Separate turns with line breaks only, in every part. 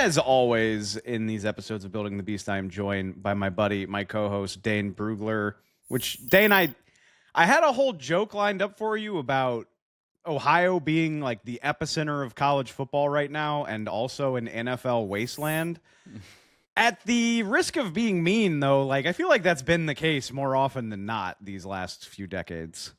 as always, in these episodes of Building the Beast, I am joined by my buddy, my co-host, Dane Brugler. Which, Dane, I had a whole joke lined up for you about Ohio being like the epicenter of college football right now and also an NFL wasteland. At the risk of being mean, though, like I feel like that's been the case more often than not these last few decades.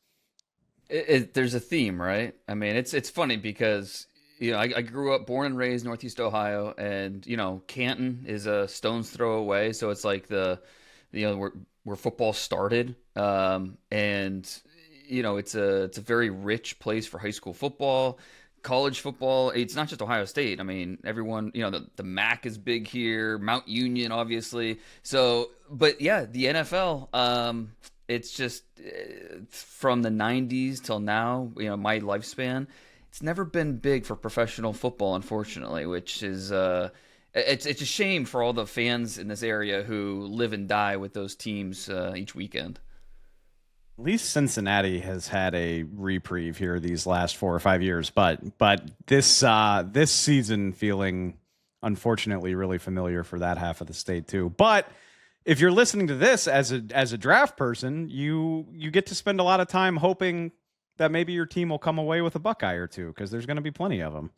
There's a theme, right? I mean, it's funny because I grew up born and raised Northeast Ohio, and Canton is a stone's throw away, so it's like where football started, and it's a very rich place for high school football. College football, it's not just Ohio State. I mean, everyone, the MAC is big here, Mount Union, obviously. So, but yeah, the NFL, it's just from the 90s till now, my lifespan, it's never been big for professional football, unfortunately, which is, it's a shame for all the fans in this area who live and die with those teams each weekend.
At least Cincinnati has had a reprieve here these last 4 or 5 years, but this season feeling unfortunately really familiar for that half of the state too. But if you're listening to this as a draft person, you get to spend a lot of time hoping that maybe your team will come away with a Buckeye or two because there's going to be plenty of them.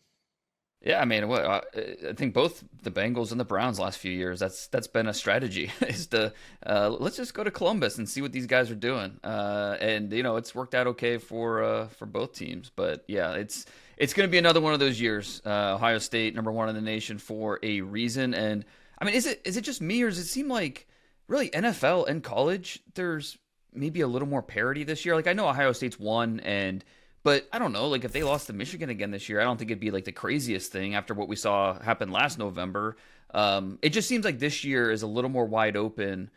Yeah, I mean, I think both the Bengals and the Browns last few years, that's been a strategy is to let's just go to Columbus and see what these guys are doing, and it's worked out okay for both teams. But yeah, it's going to be another one of those years. Ohio State #1 in the nation for a reason, and I mean, is it just me or does it seem like really NFL and college there's maybe a little more parity this year? Like I know Ohio State's won But I don't know, like if they lost to Michigan again this year, I don't think it'd be like the craziest thing after what we saw happen last November. It just seems like this year is a little more wide open,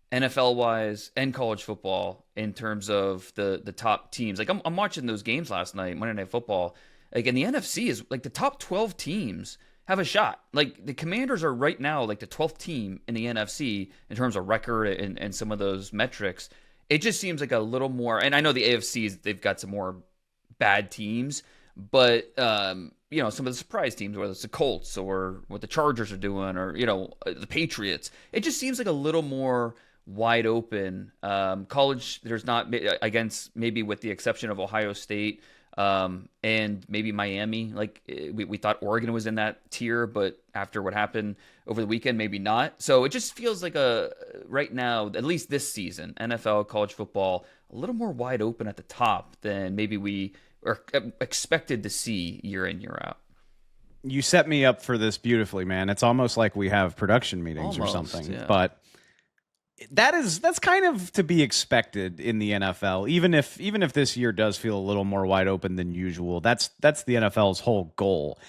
NFL wise and college football in terms of the top teams. Like I'm watching those games last night, Monday Night Football. Like, and the NFC is like the top 12 teams have a shot. Like the Commanders are right now like the 12th team in the NFC in terms of record and some of those metrics. It just seems like a little more, and I know the AFCs, they've got some more bad teams, but some of the surprise teams, whether it's the Colts or what the Chargers are doing, or the Patriots, it just seems like a little more wide open. College, there's not, against maybe with the exception of Ohio State and maybe Miami. Like we thought Oregon was in that tier, but after what happened over the weekend, maybe not. So it just feels like right now, at least this season, NFL, college football, a little more wide open at the top than maybe we are expected to see year in, year out.
You set me up for this beautifully, man. It's almost like we have production meetings
Almost,
or something.
yeah.
But that's kind of to be expected in the NFL. Even if this year does feel a little more wide open than usual, that's the NFL's whole goal.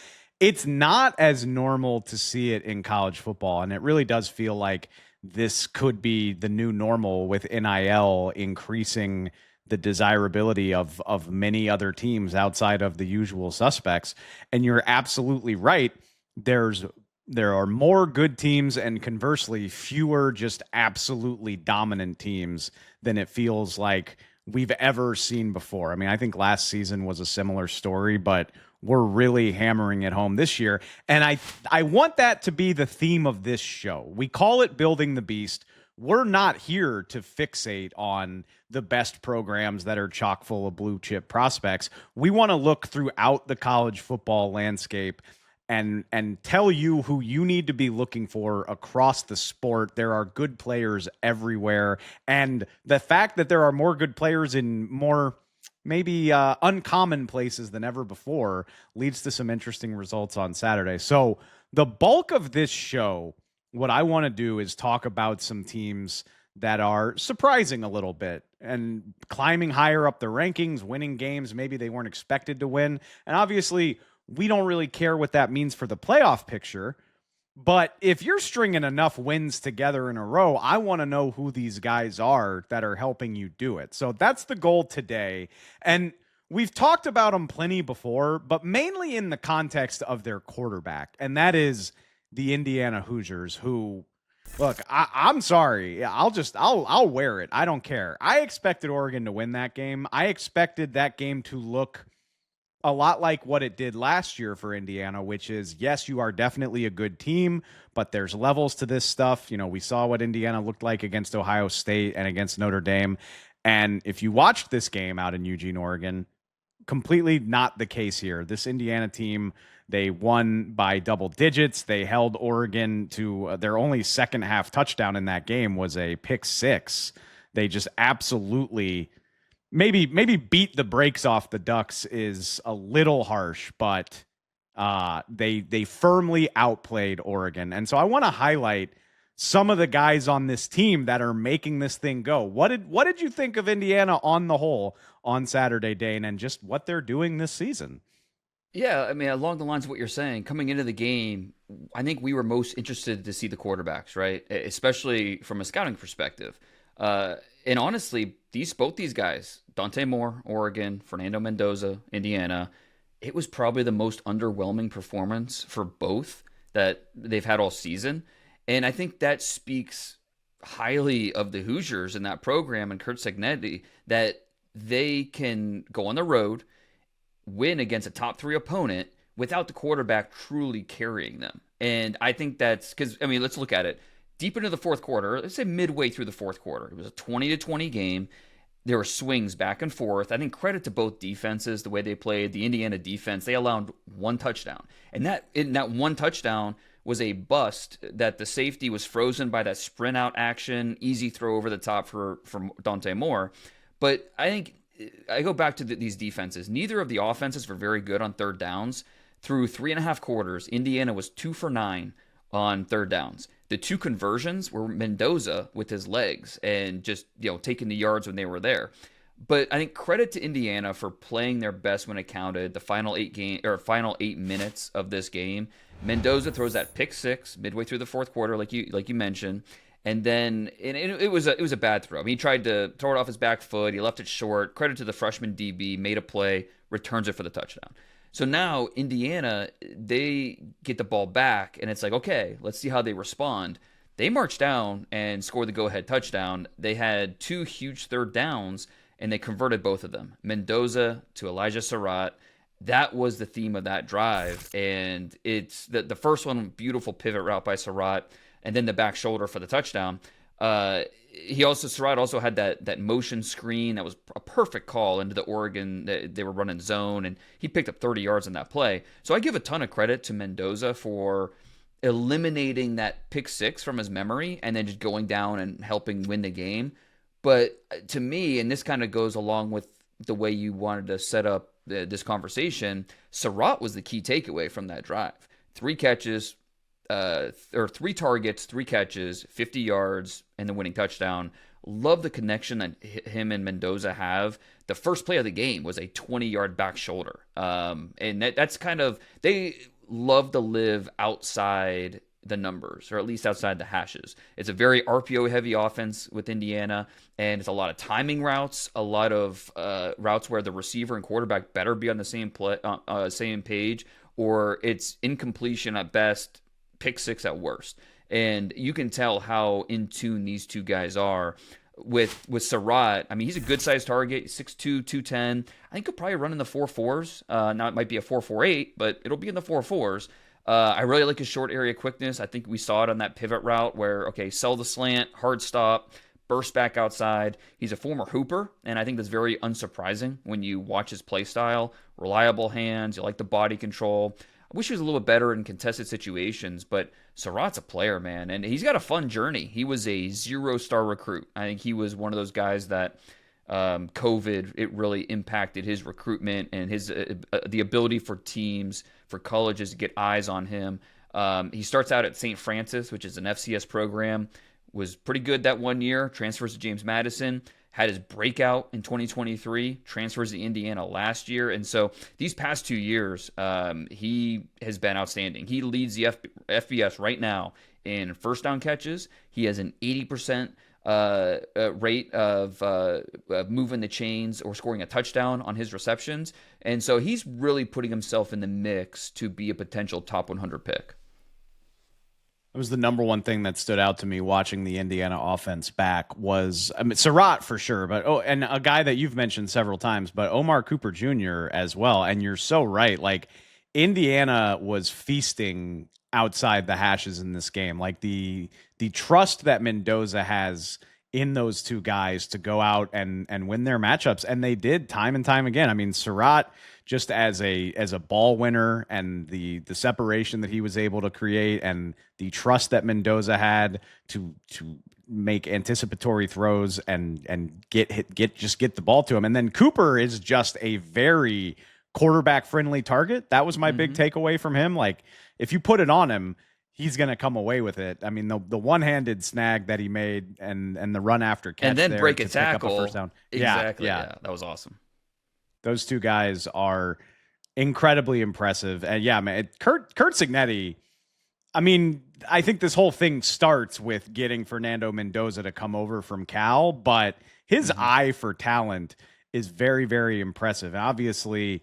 It's not as normal to see it in college football, and it really does feel like this could be the new normal with NIL increasing the desirability of many other teams outside of the usual suspects. And you're absolutely right. There are more good teams and conversely fewer just absolutely dominant teams than it feels like we've ever seen before. I mean, I think last season was a similar story, but we're really hammering it home this year. And I want that to be the theme of this show. We call it Building the Beast. We're not here to fixate on the best programs that are chock full of blue chip prospects. We want to look throughout the college football landscape and tell you who you need to be looking for across the sport. There are good players everywhere. And the fact that there are more good players in more maybe uncommon places than ever before leads to some interesting results on Saturday. So the bulk of this show, what I want to do is talk about some teams that are surprising a little bit and climbing higher up the rankings, winning games maybe they weren't expected to win. And obviously, we don't really care what that means for the playoff picture. But if you're stringing enough wins together in a row, I want to know who these guys are that are helping you do it. So that's the goal today. And we've talked about them plenty before, but mainly in the context of their quarterback. And that is the Indiana Hoosiers, who, look, I'm sorry. I'll wear it. I don't care. I expected Oregon to win that game. I expected that game to look a lot like what it did last year for Indiana, which is, yes, you are definitely a good team, but there's levels to this stuff. We saw what Indiana looked like against Ohio State and against Notre Dame. And if you watched this game out in Eugene, Oregon, completely not the case here. This Indiana team, they won by double digits. They held Oregon to their only second half touchdown in that game was a pick six. They just absolutely maybe beat the brakes off the Ducks is a little harsh, but they firmly outplayed Oregon. And so I want to highlight some of the guys on this team that are making this thing go. What did you think of Indiana on the whole on Saturday, Dane, and just what they're doing this season?
Yeah, I mean, along the lines of what you're saying, coming into the game, I think we were most interested to see the quarterbacks, right? Especially from a scouting perspective. And honestly, both these guys, Dante Moore, Oregon, Fernando Mendoza, Indiana, it was probably the most underwhelming performance for both that they've had all season. And I think that speaks highly of the Hoosiers in that program and Curt Cignetti, that they can go on the road, win against a top 3 opponent without the quarterback truly carrying them. And I think that's because, I mean, let's look at it. Deep into the fourth quarter, let's say midway through the fourth quarter, it was a 20-20 game. There were swings back and forth. I think credit to both defenses, the way they played. The Indiana defense, they allowed 1 touchdown. And that 1 touchdown was a bust, that the safety was frozen by that sprint out action, easy throw over the top for Dante Moore. But I think I go back to these defenses. Neither of the offenses were very good on third downs. Through 3.5 quarters, Indiana was 2 for 9 on third downs. The 2 conversions were Mendoza with his legs and just taking the yards when they were there. But I think credit to Indiana for playing their best when it counted. The final 8 minutes of this game, Mendoza throws that pick six midway through the fourth quarter, like you mentioned, and then it was a bad throw. I mean, he tried to throw it off his back foot. He left it short. Credit to the freshman DB, made a play, returns it for the touchdown. So now Indiana, they get the ball back, and it's like, okay, let's see how they respond. They marched down and scored the go-ahead touchdown. They had 2 huge third downs, and they converted both of them. Mendoza to Elijah Sarratt. That was the theme of that drive. And it's the first one, beautiful pivot route by Sarratt, and then the back shoulder for the touchdown. Sarratt also had that motion screen that was a perfect call into the Oregon. They were running zone, and he picked up 30 yards on that play. So I give a ton of credit to Mendoza for eliminating that pick six from his memory and then just going down and helping win the game. But to me, and this kind of goes along with the way you wanted to set up this conversation, Sarratt was the key takeaway from that drive. 3 catches, 3 targets, 3 catches, 50 yards, and the winning touchdown. Love the connection that him and Mendoza have. The first play of the game was a 20-yard back shoulder. And that's kind of, they love to live outside the numbers, or at least outside the hashes. It's a very RPO-heavy offense with Indiana, and it's a lot of timing routes, a lot of routes where the receiver and quarterback better be on the same page, or it's incompletion at best, pick six at worst. And you can tell how in tune these two guys are. With Sarratt, I mean, he's a good-sized target, 6'2", 210. I think he'll probably run in the 4.4s. Now, it might be a 4.48, but it'll be in the 4.4s. I really like his short area quickness. I think we saw it on that pivot route where, okay, sell the slant, hard stop, burst back outside. He's a former hooper, and I think that's very unsurprising when you watch his play style. Reliable hands, you like the body control. I wish he was a little better in contested situations, but Sarratt's a player, man, and he's got a fun journey. He was a 0-star recruit. I think he was one of those guys that COVID, it really impacted his recruitment and his the ability for teams, for colleges to get eyes on him. He starts out at St. Francis, which is an FCS program, was pretty good that one year, transfers to James Madison, had his breakout in 2023, transfers to Indiana last year. And so these past 2 years, he has been outstanding. He leads the FBS right now in first down catches. He has an 80% rate of moving the chains or scoring a touchdown on his receptions. And so he's really putting himself in the mix to be a potential top 100 pick.
was the number one thing that stood out to me watching the Indiana offense back was, I mean, Sarratt for sure, but and a guy that you've mentioned several times, but Omar Cooper Jr. as well. And you're so right. Like Indiana was feasting outside the hashes in this game. Like the trust that Mendoza has in those two guys to go out and win their matchups, and they did time and time again. I mean, Sarratt, just as a ball winner, and the separation that he was able to create, and the trust that Mendoza had to make anticipatory throws and get the ball to him. And then Cooper is just a very quarterback friendly target. That was my big takeaway from him. Like if you put it on him, he's going to come away with it. I mean, the one-handed snag that he made and the run after catch,
and then
there
break a
to pick up
tackle.
First down.
Exactly. Yeah, that was awesome.
Those two guys are incredibly impressive. And yeah, man, Curt Cignetti, I mean, I think this whole thing starts with getting Fernando Mendoza to come over from Cal, but his eye for talent is very, very impressive. And obviously,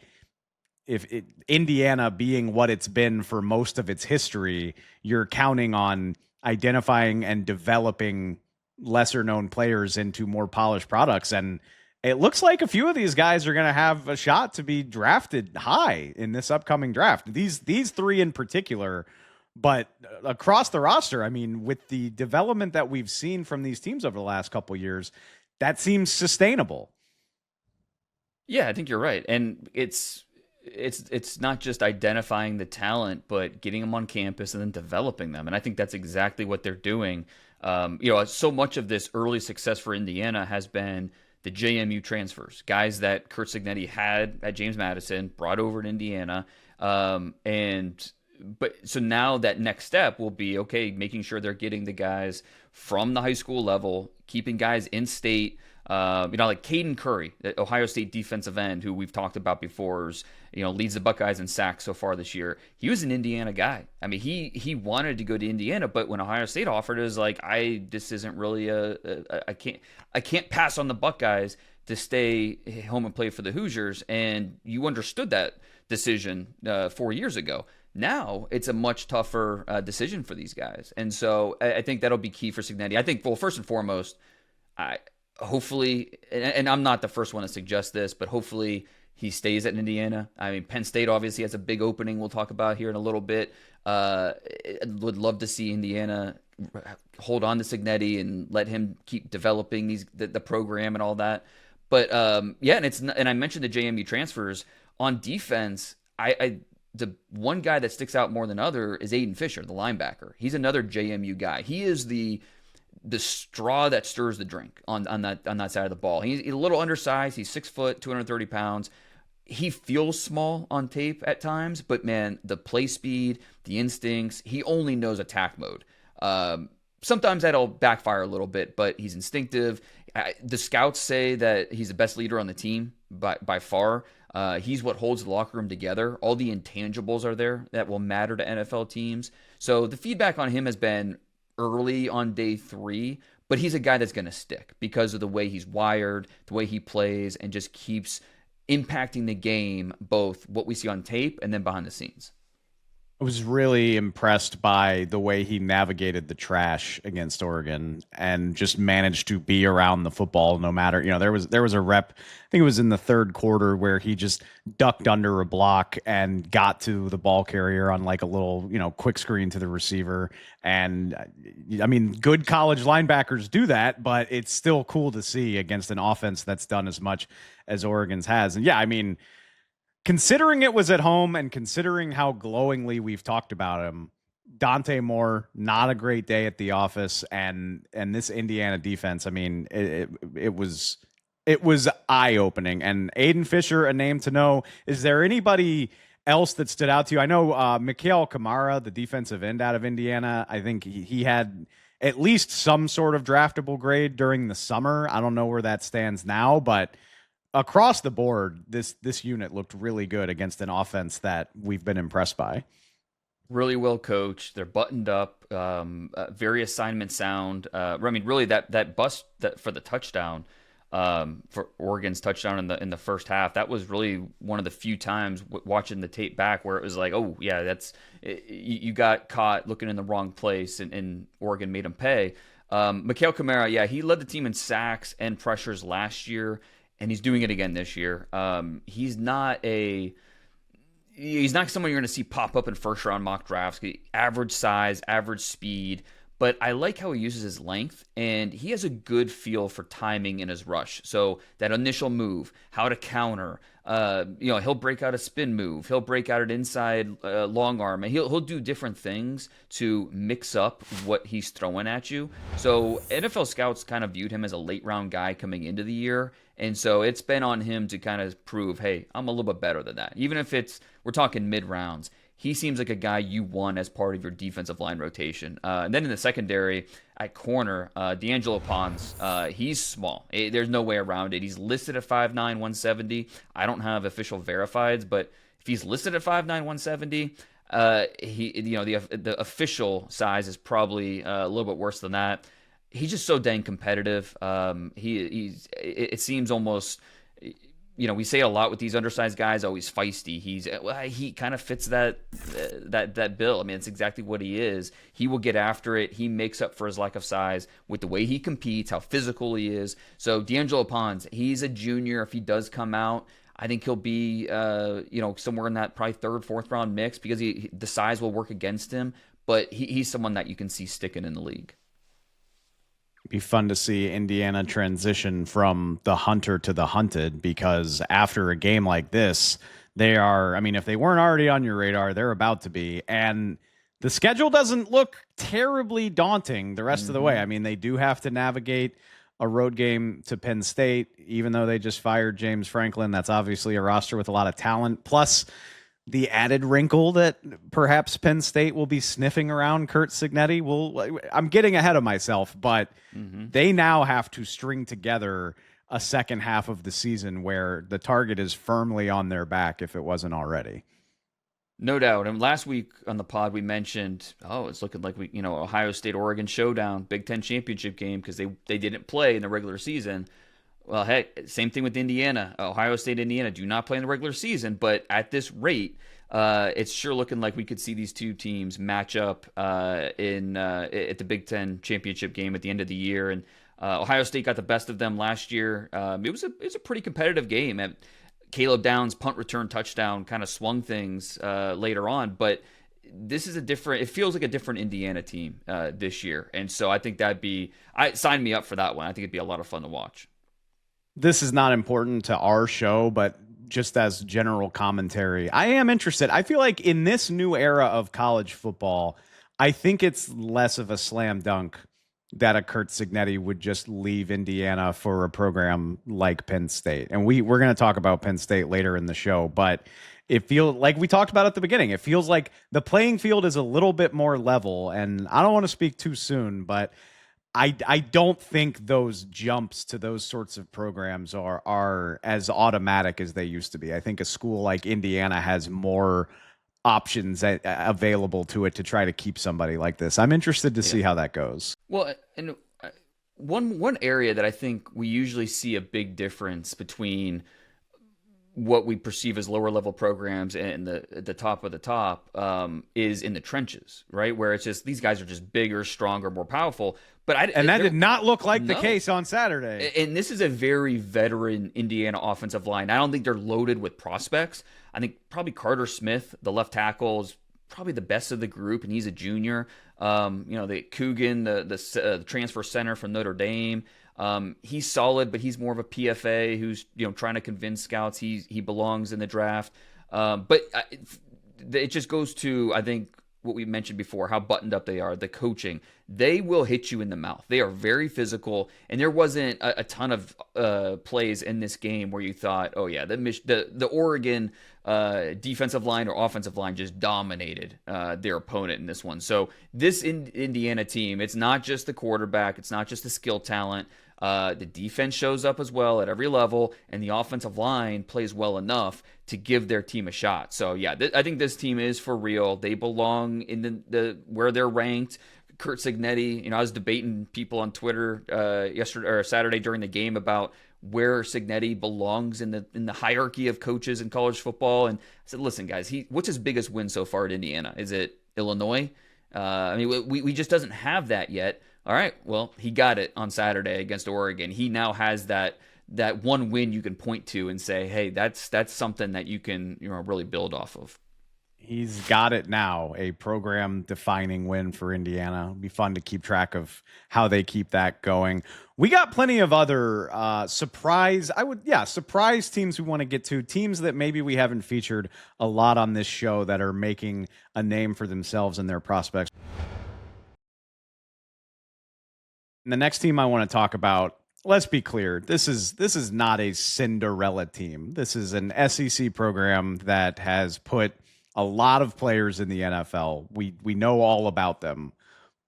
Indiana being what it's been for most of its history, you're counting on identifying and developing lesser known players into more polished products. And it looks like a few of these guys are going to have a shot to be drafted high in this upcoming draft. These three in particular, but across the roster, I mean, with the development that we've seen from these teams over the last couple of years, that seems sustainable.
Yeah, I think you're right. And it's not just identifying the talent, but getting them on campus and then developing them. And I think that's exactly what they're doing. So much of this early success for Indiana has been the JMU transfers, guys that Curt Cignetti had at James Madison, brought over to Indiana. So now that next step will be, okay, making sure they're getting the guys from the high school level, keeping guys in state. Like Caden Curry, the Ohio State defensive end, who we've talked about before, leads the Buckeyes in sacks so far this year. He was an Indiana guy. I mean, he wanted to go to Indiana, but when Ohio State offered, it was like, this isn't really I can't pass on the Buckeyes to stay home and play for the Hoosiers. And you understood that decision 4 years ago. Now it's a much tougher decision for these guys. And so I think that'll be key for Cignetti. I think, well, first and foremost, hopefully, and I'm not the first one to suggest this, but hopefully he stays at Indiana. I mean, Penn State obviously has a big opening we'll talk about here in a little bit. Would love to see Indiana hold on to Cignetti and let him keep developing the program and all that. But and I mentioned the JMU transfers on defense. The one guy that sticks out more than other is Aiden Fisher, the linebacker. He's another JMU guy. He is the straw that stirs the drink on that side of the ball. He's a little undersized. He's 6 foot, 230 pounds. He feels small on tape at times, but man, the play speed, the instincts, he only knows attack mode. Sometimes that'll backfire a little bit, but he's instinctive. The scouts say that he's the best leader on the team by far. He's what holds the locker room together. All the intangibles are there that will matter to NFL teams. So the feedback on him has been early on day 3, but he's a guy that's going to stick because of the way he's wired, the way he plays, and just keeps impacting the game, both what we see on tape and then behind the scenes.
I was really impressed by the way he navigated the trash against Oregon and just managed to be around the football no matter, there was a rep, I think it was in the third quarter, where he just ducked under a block and got to the ball carrier on like a little, quick screen to the receiver. And I mean, good college linebackers do that, but it's still cool to see against an offense that's done as much as Oregon's has. And yeah, I mean, considering it was at home and considering how glowingly we've talked about him, Dante Moore, not a great day at the office, and this Indiana defense, I mean, it was eye-opening. And Aiden Fisher, a name to know. Is there anybody else that stood out to you? I know Mikail Kamara, the defensive end out of Indiana, I think he had at least some sort of draftable grade during the summer. I don't know where that stands now, but across the board, this unit looked really good against an offense that we've been impressed by.
Really well coached. They're buttoned up. Very assignment sound. I mean, really that bust for the touchdown. for Oregon's touchdown in the first half. That was really one of the few times watching the tape back where it was like, oh yeah, you got caught looking in the wrong place, and Oregon made him pay. Mikail Kamara, yeah, he led the team in sacks and pressures last year, and he's doing it again this year. He's not someone you're going to see pop up in first round mock drafts. Average size, average speed, but I like how he uses his length, and he has a good feel for timing in his rush. So that initial move, how to counter, he'll break out a spin move, he'll break out an inside long arm, and he'll do different things to mix up what he's throwing at you. So NFL scouts kind of viewed him as a late round guy coming into the year, and so it's been on him to kind of prove, hey, I'm a little bit better than that. Even if we're talking mid rounds, he seems like a guy you want as part of your defensive line rotation. And then in the secondary, at corner, D'Angelo Pons, he's small. There's no way around it. He's listed at 5'9", 170. I don't have official verifieds, but if he's listed at 5'9", 170, the official size is probably a little bit worse than that. He's just so dang competitive. It seems almost, we say a lot with these undersized guys, always feisty. He kind of fits that bill. I mean, it's exactly what he is. He will get after it. He makes up for his lack of size with the way he competes, how physical he is. So D'Angelo Pons, he's a junior. If he does come out, I think he'll be, somewhere in that probably third, fourth round mix, because the size will work against him. But he's someone that you can see sticking in the league.
Be fun to see Indiana transition from the hunter to the hunted, because after a game like this, they are, I mean, if they weren't already on your radar, they're about to be. And the schedule doesn't look terribly daunting the rest of the way. I mean, they do have to navigate a road game to Penn State, even though they just fired James Franklin. That's obviously a roster with a lot of talent. Plus, the added wrinkle that perhaps Penn State will be sniffing around Curt Cignetti. I'm getting ahead of myself, but they now have to string together a second half of the season where the target is firmly on their back, if it wasn't already.
No doubt. And last week on the pod, we mentioned, it's looking like Ohio State-Oregon showdown, Big Ten championship game, because they didn't play in the regular season. Well, hey, same thing with Indiana. Ohio State, Indiana do not play in the regular season, but at this rate, it's sure looking like we could see these two teams match up at the Big Ten championship game at the end of the year. And Ohio State got the best of them last year. It was a pretty competitive game. And Caleb Downs' punt return touchdown kind of swung things later on, but this is it feels like a different Indiana team this year. And so I think sign me up for that one. I think it'd be a lot of fun to watch.
This is not important to our show, but just as general commentary, I am interested. I feel like in this new era of college football, I think it's less of a slam dunk that a Curt Cignetti would just leave Indiana for a program like Penn State. And we're going to talk about Penn State later in the show, but it feels like we talked about at the beginning. It feels like the playing field is a little bit more level, and I don't want to speak too soon, but I don't think those jumps to those sorts of programs are as automatic as they used to be. I think a school like Indiana has more options available to it to try to keep somebody like this. I'm interested to see how that goes.
Well, and one area that I think we usually see a big difference between what we perceive as lower level programs and the top of the top is in the trenches, right? Where it's just these guys are just bigger, stronger, more powerful. But that did not look like the case on Saturday. And this is a very veteran Indiana offensive line. I don't think they're loaded with prospects. I think probably Carter Smith, the left tackle, is probably the best of the group, and he's a junior. The Coogan, the transfer center from Notre Dame. He's solid, but he's more of a PFA who's trying to convince scouts he belongs in the draft. But it just goes to, I think, what we mentioned before, how buttoned up they are, the coaching. They will hit you in the mouth. They are very physical, and there wasn't a ton of plays in this game where you thought, oh yeah, the Oregon defensive line or offensive line just dominated their opponent in this one. So this Indiana team, it's not just the quarterback, it's not just the skill talent. The defense shows up as well at every level, and the offensive line plays well enough to give their team a shot. So yeah, I think this team is for real. They belong in the where they're ranked. Curt Cignetti, I was debating people on Twitter yesterday or Saturday during the game about where Cignetti belongs in the hierarchy of coaches in college football. And I said, listen, guys, what's his biggest win so far at Indiana? Is it Illinois? I mean, we just doesn't have that yet. All right, well, he got it on Saturday against Oregon. He now has that one win you can point to and say, hey, that's something that you can really build off of.
He's got it now, a program-defining win for Indiana. It'll be fun to keep track of how they keep that going. We got plenty of other surprise teams we want to get to, teams that maybe we haven't featured a lot on this show that are making a name for themselves and their prospects. And the next team I want to talk about, let's be clear, this is not a Cinderella team. This is an SEC program that has put a lot of players in the NFL. We know all about them,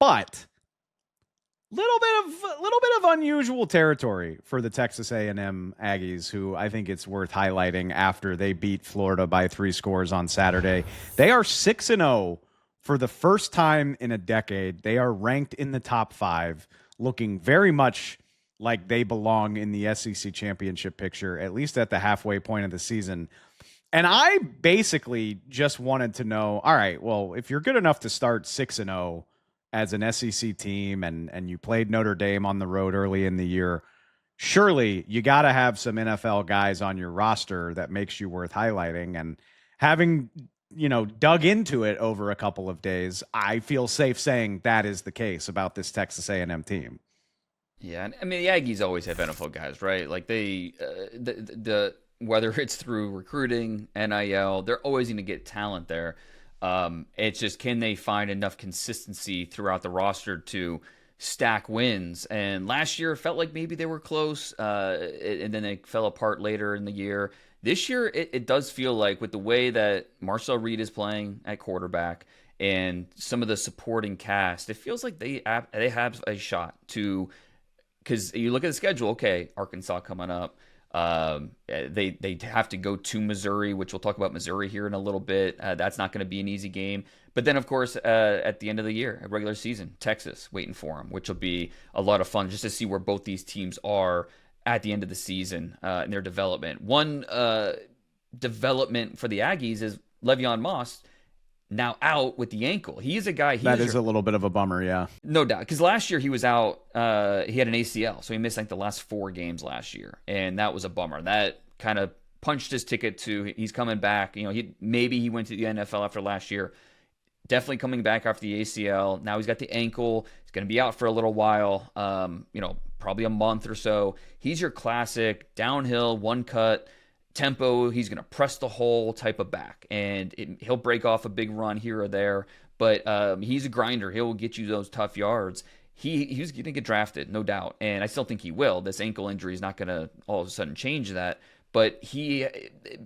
but little bit of unusual territory for the Texas A&M Aggies, who I think it's worth highlighting after they beat Florida by 3 scores on Saturday. They are 6-0 for the first time in a decade. They are ranked in the top 5, looking very much like they belong in the SEC championship picture, at least at the halfway point of the season. And I basically just wanted to know, all right, well, if you're good enough to start 6-0 as an SEC team and you played Notre Dame on the road early in the year, surely you got to have some NFL guys on your roster that makes you worth highlighting. And having, dug into it over a couple of days, I feel safe saying that is the case about this Texas A&M team.
Yeah, I mean, the Aggies always have NFL guys, right? Like they, whether it's through recruiting, NIL, they're always going to get talent there. It's just, can they find enough consistency throughout the roster to stack wins? And last year it felt like maybe they were close, and then they fell apart later in the year. This year it does feel like, with the way that Marcel is playing at quarterback and some of the supporting cast, it feels like they have a shot to, because you look at the schedule, okay, Arkansas coming up. They have to go to Missouri, which we'll talk about Missouri here in a little bit. That's not going to be an easy game. But then, of course, at the end of the year, a regular season, Texas waiting for them, which will be a lot of fun just to see where both these teams are at the end of the season in their development. One development for the Aggies is Le'Veon Moss, now out with the ankle. He is a guy.
That is a little bit of a bummer, yeah.
No doubt. Because last year he was out. He had an ACL. So he missed like the last 4 games last year. And that was a bummer. That kind of punched his ticket to he's coming back. Maybe he went to the NFL after last year. Definitely coming back after the ACL. Now he's got the ankle. He's going to be out for a little while. Probably a month or so. He's your classic downhill, one cut tempo. He's going to press the hole type of back, and he'll break off a big run here or there, but he's a grinder. He'll get you those tough yards. He's going to get drafted, no doubt, and I still think he will. This ankle injury is not going to all of a sudden change that, but him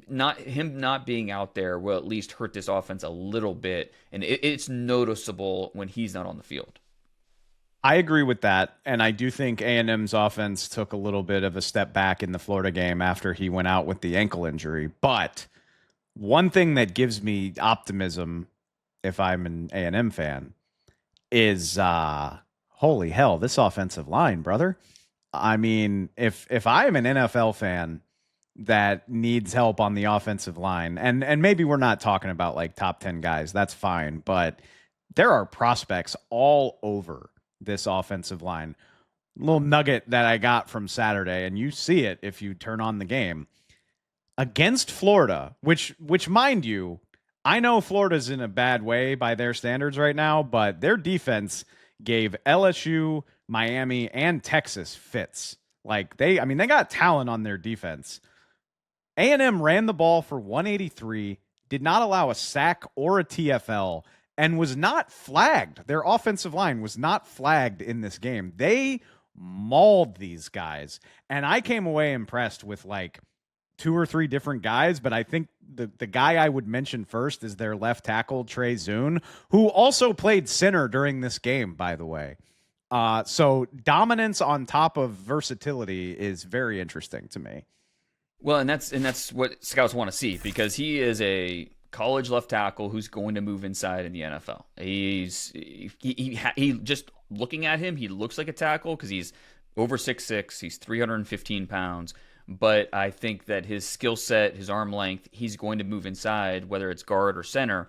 not being out there will at least hurt this offense a little bit, and it's noticeable when he's not on the field.
I agree with that, and I do think A&M's offense took a little bit of a step back in the Florida game after he went out with the ankle injury. But one thing that gives me optimism, if I'm an A&M fan, is holy hell, this offensive line, brother. I mean, if I'm an NFL fan that needs help on the offensive line, and maybe we're not talking about like top 10 guys, that's fine, but there are prospects all over this offensive line. Little nugget that I got from Saturday, and you see it if you turn on the game against Florida, which mind you, I know Florida's in a bad way by their standards right now, but their defense gave LSU, Miami, and Texas fits. Like they got talent on their defense. A&M ran the ball for 183, did not allow a sack or a TFL, and was not flagged. Their offensive line was not flagged in this game. They mauled these guys. And I came away impressed with like 2 or 3 different guys, but I think the guy I would mention first is their left tackle, Trey Zuhn, who also played center during this game, by the way. So dominance on top of versatility is very interesting to me.
Well, and that's what scouts want to see, because he is a college left tackle who's going to move inside in the NFL. He just looking at him, he looks like a tackle because he's over 6'6". He's 315 pounds. But I think that his skill set, his arm length, he's going to move inside, whether it's guard or center.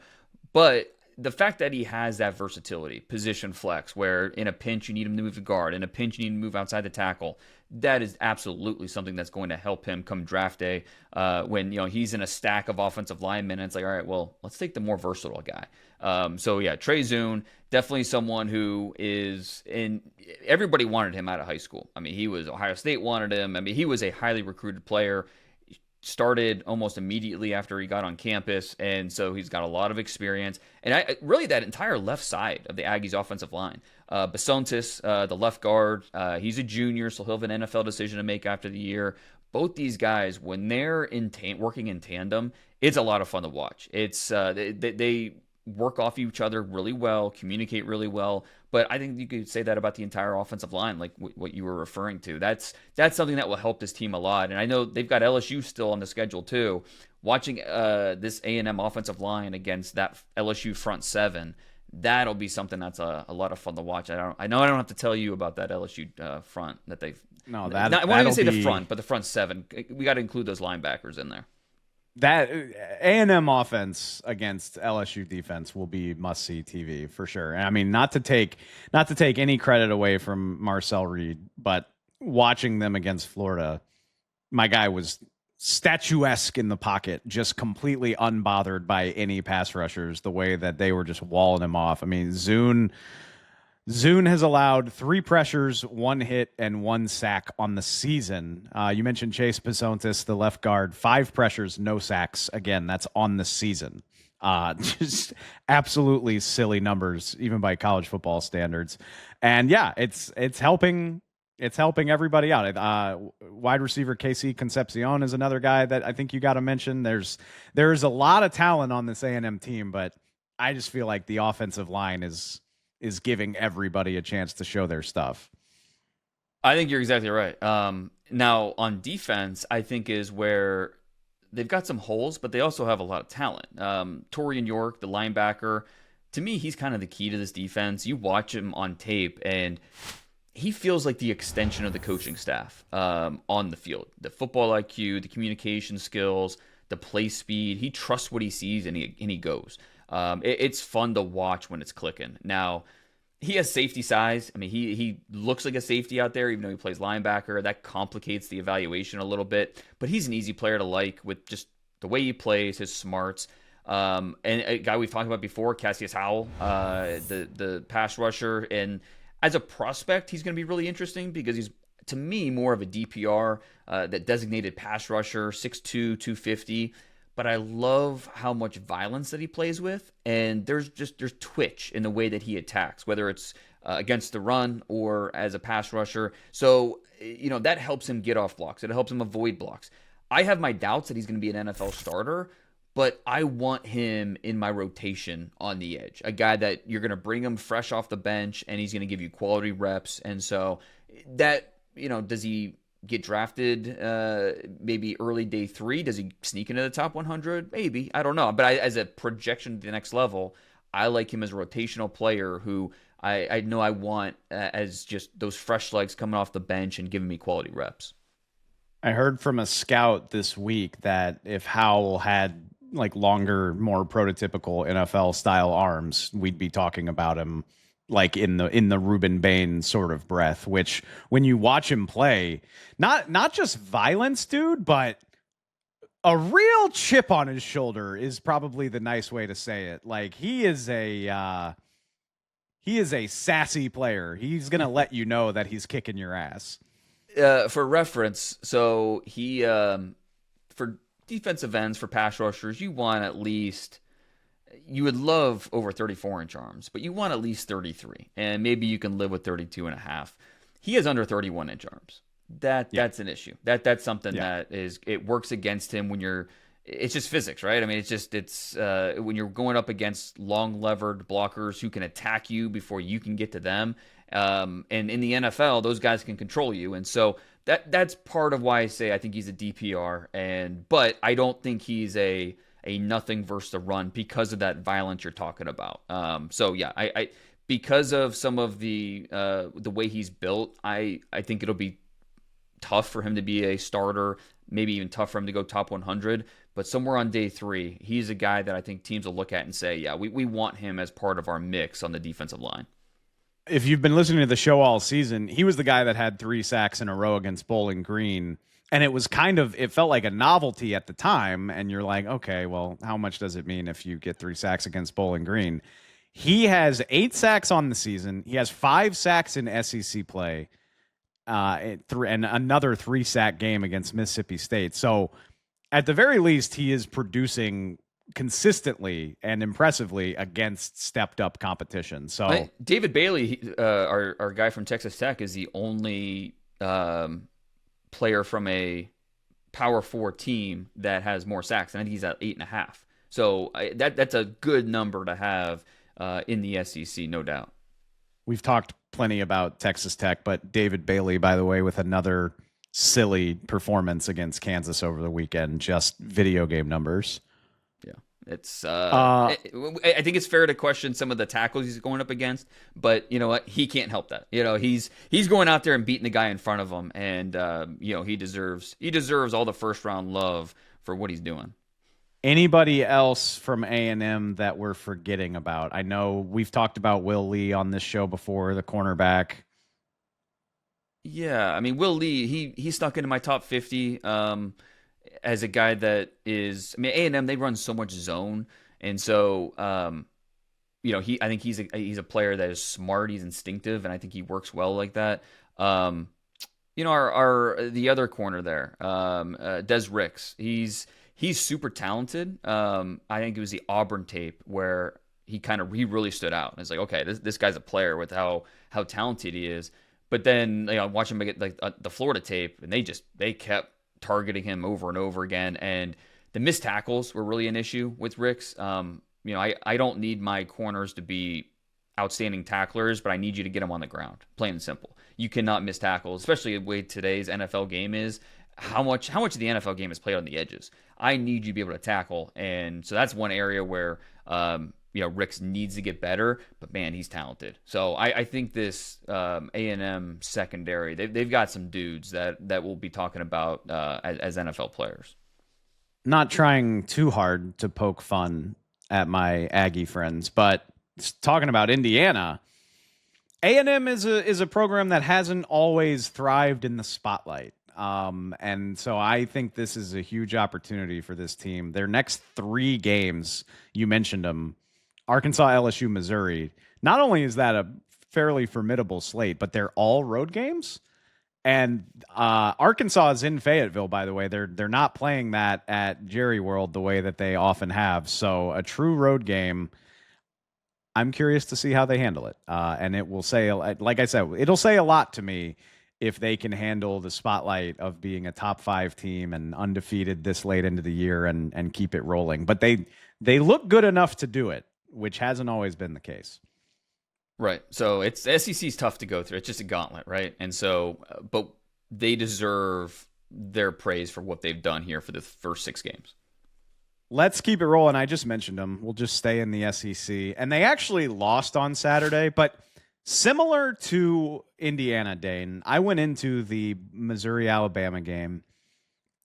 But the fact that he has that versatility, position flex, where in a pinch you need him to move to guard, in a pinch you need to move outside the tackle, that is absolutely something that's going to help him come draft day when he's in a stack of offensive linemen. And it's like, all right, well, let's take the more versatile guy. So yeah, Trey Zuhn, definitely someone who is in. Everybody wanted him out of high school. I mean, Ohio State wanted him. I mean, he was a highly recruited player. Started almost immediately after he got on campus, and so he's got a lot of experience. And really that entire left side of the Aggies offensive line. Bisontis, the left guard, he's a junior, so he'll have an NFL decision to make after the year. Both these guys, when they're working in tandem, it's a lot of fun to watch. It's they work off each other really well, communicate really well. But I think you could say that about the entire offensive line, like what you were referring to. That's something that will help this team a lot. And I know they've got LSU still on the schedule too. Watching this A&M offensive line against that LSU front seven, that'll be something that's a lot of fun to watch. I know I don't have to tell you about that LSU front that they've.
No,
I won't even say the front, but the front seven. We got to include those linebackers in there.
That A&M offense against LSU defense will be must-see TV for sure. And I mean, not to take any credit away from Marcel Reed, but watching them against Florida, my guy was statuesque in the pocket, just completely unbothered by any pass rushers, the way that they were just walling him off. I mean, Zuhn has allowed 3 pressures, 1 hit, and 1 sack on the season. You mentioned Chase Bisontis, the left guard, 5 pressures, no sacks. Again, that's on the season. Just absolutely silly numbers, even by college football standards. And yeah, it's helping. It's helping everybody out. Wide receiver Casey Concepcion is another guy that I think you got to mention. There's a lot of talent on this A&M team, but I just feel like the offensive line is giving everybody a chance to show their stuff.
I think you're exactly right. Now, on defense, I think is where they've got some holes, but they also have a lot of talent. Taurean York, the linebacker, to me, he's kind of the key to this defense. You watch him on tape, and he feels like the extension of the coaching staff on the field. The football IQ, the communication skills, the play speed. He trusts what he sees, and he goes. It's fun to watch when it's clicking. Now, he has safety size. I mean, he looks like a safety out there, even though he plays linebacker. That complicates the evaluation a little bit. But he's an easy player to like with just the way he plays, his smarts. And a guy we've talked about before, Cashius Howell, the pass rusher. And as a prospect, he's going to be really interesting because he's, to me, more of a DPR, that designated pass rusher, 6'2", 250. But I love how much violence that he plays with, and there's twitch in the way that he attacks, whether it's against the run or as a pass rusher. So, that helps him get off blocks. It helps him avoid blocks. I have my doubts that he's going to be an NFL starter, but I want him in my rotation on the edge, a guy that you're going to bring him fresh off the bench, and he's going to give you quality reps. And so that, does he get drafted maybe early day 3? Does he sneak into the top 100? Maybe. I don't know. But as a projection to the next level, I like him as a rotational player who I know I want as just those fresh legs coming off the bench and giving me quality reps.
I heard from a scout this week that if Howell had like longer, more prototypical NFL style arms, we'd be talking about him like in the Ruben Bain sort of breath, which when you watch him play, not just violence, dude, but a real chip on his shoulder is probably the nice way to say it. Like he is a sassy player. He's going to let you know that he's kicking your ass.
For reference, so he, for defensive ends, for pass rushers, you want at least, you would love over 34-inch arms, but you want at least 33, and maybe you can live with 32 and a half. He has under 31-inch arms. That's an issue. That's something that it works against him when it's just physics, right? I mean, it's when you're going up against long levered blockers who can attack you before you can get to them. And in the NFL, those guys can control you. And so that's part of why I say I think he's a DPR, but I don't think he's a nothing versus the run because of that violence you're talking about. So yeah, I because of some of the way he's built, I think it'll be tough for him to be a starter, maybe even tough for him to go top 100. But somewhere on day 3, he's a guy that I think teams will look at and say, yeah, we want him as part of our mix on the defensive line.
If you've been listening to the show all season, he was the guy that had 3 sacks in a row against Bowling Green. And it felt like a novelty at the time. And you're like, okay, well, how much does it mean if you get 3 sacks against Bowling Green? He has 8 sacks on the season. He has 5 sacks in SEC play, and another 3-sack game against Mississippi State. So at the very least, he is producing consistently and impressively against stepped up competition. So
David Bailey, our guy from Texas Tech, is the only player from a Power 4 team that has more sacks, and I think he's at 8.5. So that's a good number to have in the SEC, no doubt.
We've talked plenty about Texas Tech, but David Bailey, by the way, with another silly performance against Kansas over the weekend, just video game numbers.
Yeah. It's I think it's fair to question some of the tackles he's going up against, but you know what? He can't help that. You know, he's going out there and beating the guy in front of him, and you know, he deserves all the first round love for what he's doing.
Anybody else from A&M that we're forgetting about? I know we've talked about Will Lee on this show before, the cornerback.
Yeah, I mean, Will Lee, he snuck into my top 50 as a guy that is. I mean, A&M, they run so much zone, and so you know, I think he's a player that is smart, he's instinctive, and I think he works well like that. You know, the other corner there, Des Ricks, he's super talented. I think it was the Auburn tape where he really stood out. It's like, okay, this guy's a player with how talented he is. But then, you know, watch him get like the Florida tape, and they kept targeting him over and over again. And the missed tackles were really an issue with Ricks. You know, I don't need my corners to be outstanding tacklers, but I need you to get them on the ground, plain and simple. You cannot miss tackles, especially the way today's NFL game is. How much of the NFL game is played on the edges? I need you to be able to tackle, and so that's one area where you know, Ricks needs to get better. But man, he's talented. So I think this A&M secondary, they've got some dudes that we'll be talking about as NFL players.
Not trying too hard to poke fun at my Aggie friends, but talking about Indiana, A&M is a program that hasn't always thrived in the spotlight. And so I think this is a huge opportunity for this team. Their next 3 games, you mentioned them, Arkansas, LSU, Missouri. Not only is that a fairly formidable slate, but they're all road games. And Arkansas is in Fayetteville, by the way. They're not playing that at Jerry World the way that they often have. So a true road game. I'm curious to see how they handle it. And it will say, like I said, it'll say a lot to me if they can handle the spotlight of being a top 5 team and undefeated this late into the year and keep it rolling. But they look good enough to do it, which hasn't always been the case.
Right. So it's SEC's tough to go through. It's just a gauntlet, right? And so, but they deserve their praise for what they've done here for the first 6 games.
Let's keep it rolling. I just mentioned them. We'll just stay in the SEC. And they actually lost on Saturday, but similar to Indiana, Dane, I went into the Missouri-Alabama game,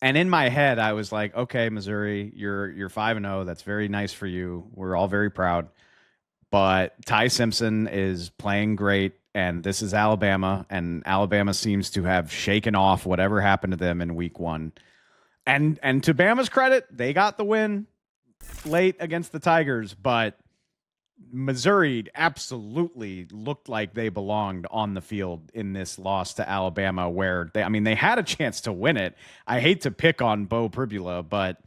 and in my head, I was like, okay, Missouri, you're 5-0. That's very nice for you. We're all very proud. But Ty Simpson is playing great, and this is Alabama, and Alabama seems to have shaken off whatever happened to them in week 1. And to Bama's credit, they got the win late against the Tigers, but Missouri absolutely looked like they belonged on the field in this loss to Alabama, where they had a chance to win it. I hate to pick on Bo Pribula, but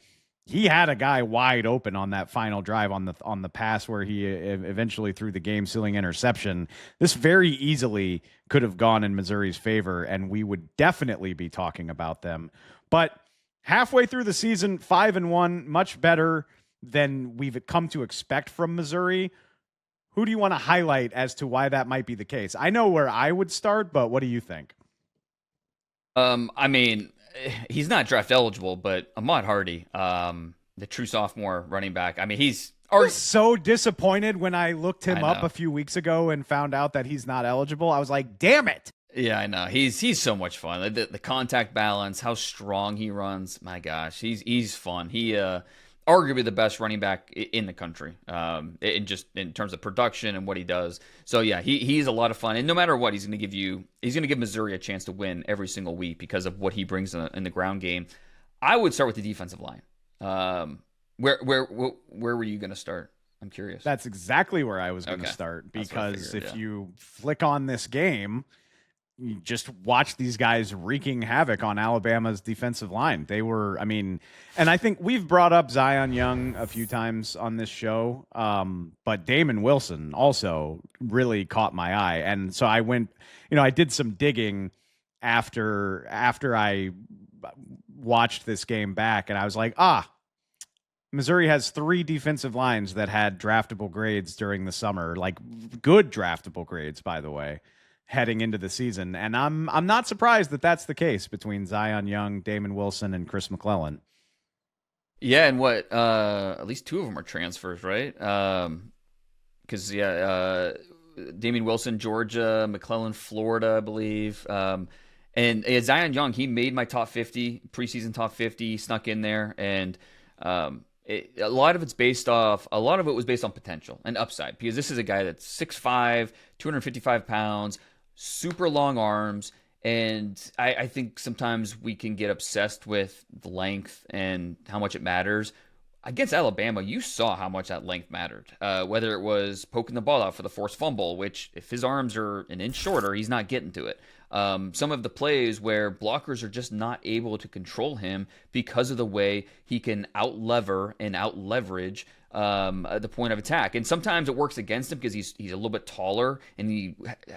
he had a guy wide open on that final drive on the pass where he eventually threw the game-sealing interception. This very easily could have gone in Missouri's favor, and we would definitely be talking about them. But halfway through the season, 5-1, much better than we've come to expect from Missouri. Who do you want to highlight as to why that might be the case? I know where I would start, but what do you think?
I mean, he's not draft eligible, but Ahmad Hardy, the true sophomore running back, I mean, he's
I was so disappointed when I looked him up
know.
a few weeks ago and found out that he's not eligible. I was like, damn it.
Yeah, I know. He's so much fun. Like, the contact balance, how strong he runs. My gosh, he's fun. He arguably the best running back in the country. In terms of production and what he does. So yeah, he's a lot of fun. And no matter what, he's going to give Missouri a chance to win every single week because of what he brings in the ground game. I would start with the defensive line. Where were you going to start? I'm curious.
That's exactly where I was going to start, because if you flick on this game, you just watch these guys wreaking havoc on Alabama's defensive line. They were, I mean, and I think we've brought up Zion Young a few times on this show, but Damon Wilson also really caught my eye. And so I went, I did some digging after I watched this game back, and I was like, Missouri has 3 defensive lines that had draftable grades during the summer, like good draftable grades, by the way, heading into the season. And I'm not surprised that that's the case between Zion Young, Damon Wilson, and Chris McClellan.
Yeah, and at least 2 of them are transfers, right? Because Damon Wilson, Georgia, McClellan, Florida, I believe. And Zion Young, he made my top 50, preseason top 50, snuck in there, and a lot of it was based on potential and upside, because this is a guy that's 6'5", 255 pounds, super long arms, and I think sometimes we can get obsessed with the length and how much it matters. Against Alabama, you saw how much that length mattered, whether it was poking the ball out for the forced fumble, which if his arms are an inch shorter, he's not getting to it. Some of the plays where blockers are just not able to control him because of the way he can out-lever and out-leverage the point of attack. And sometimes it works against him because he's a little bit taller and he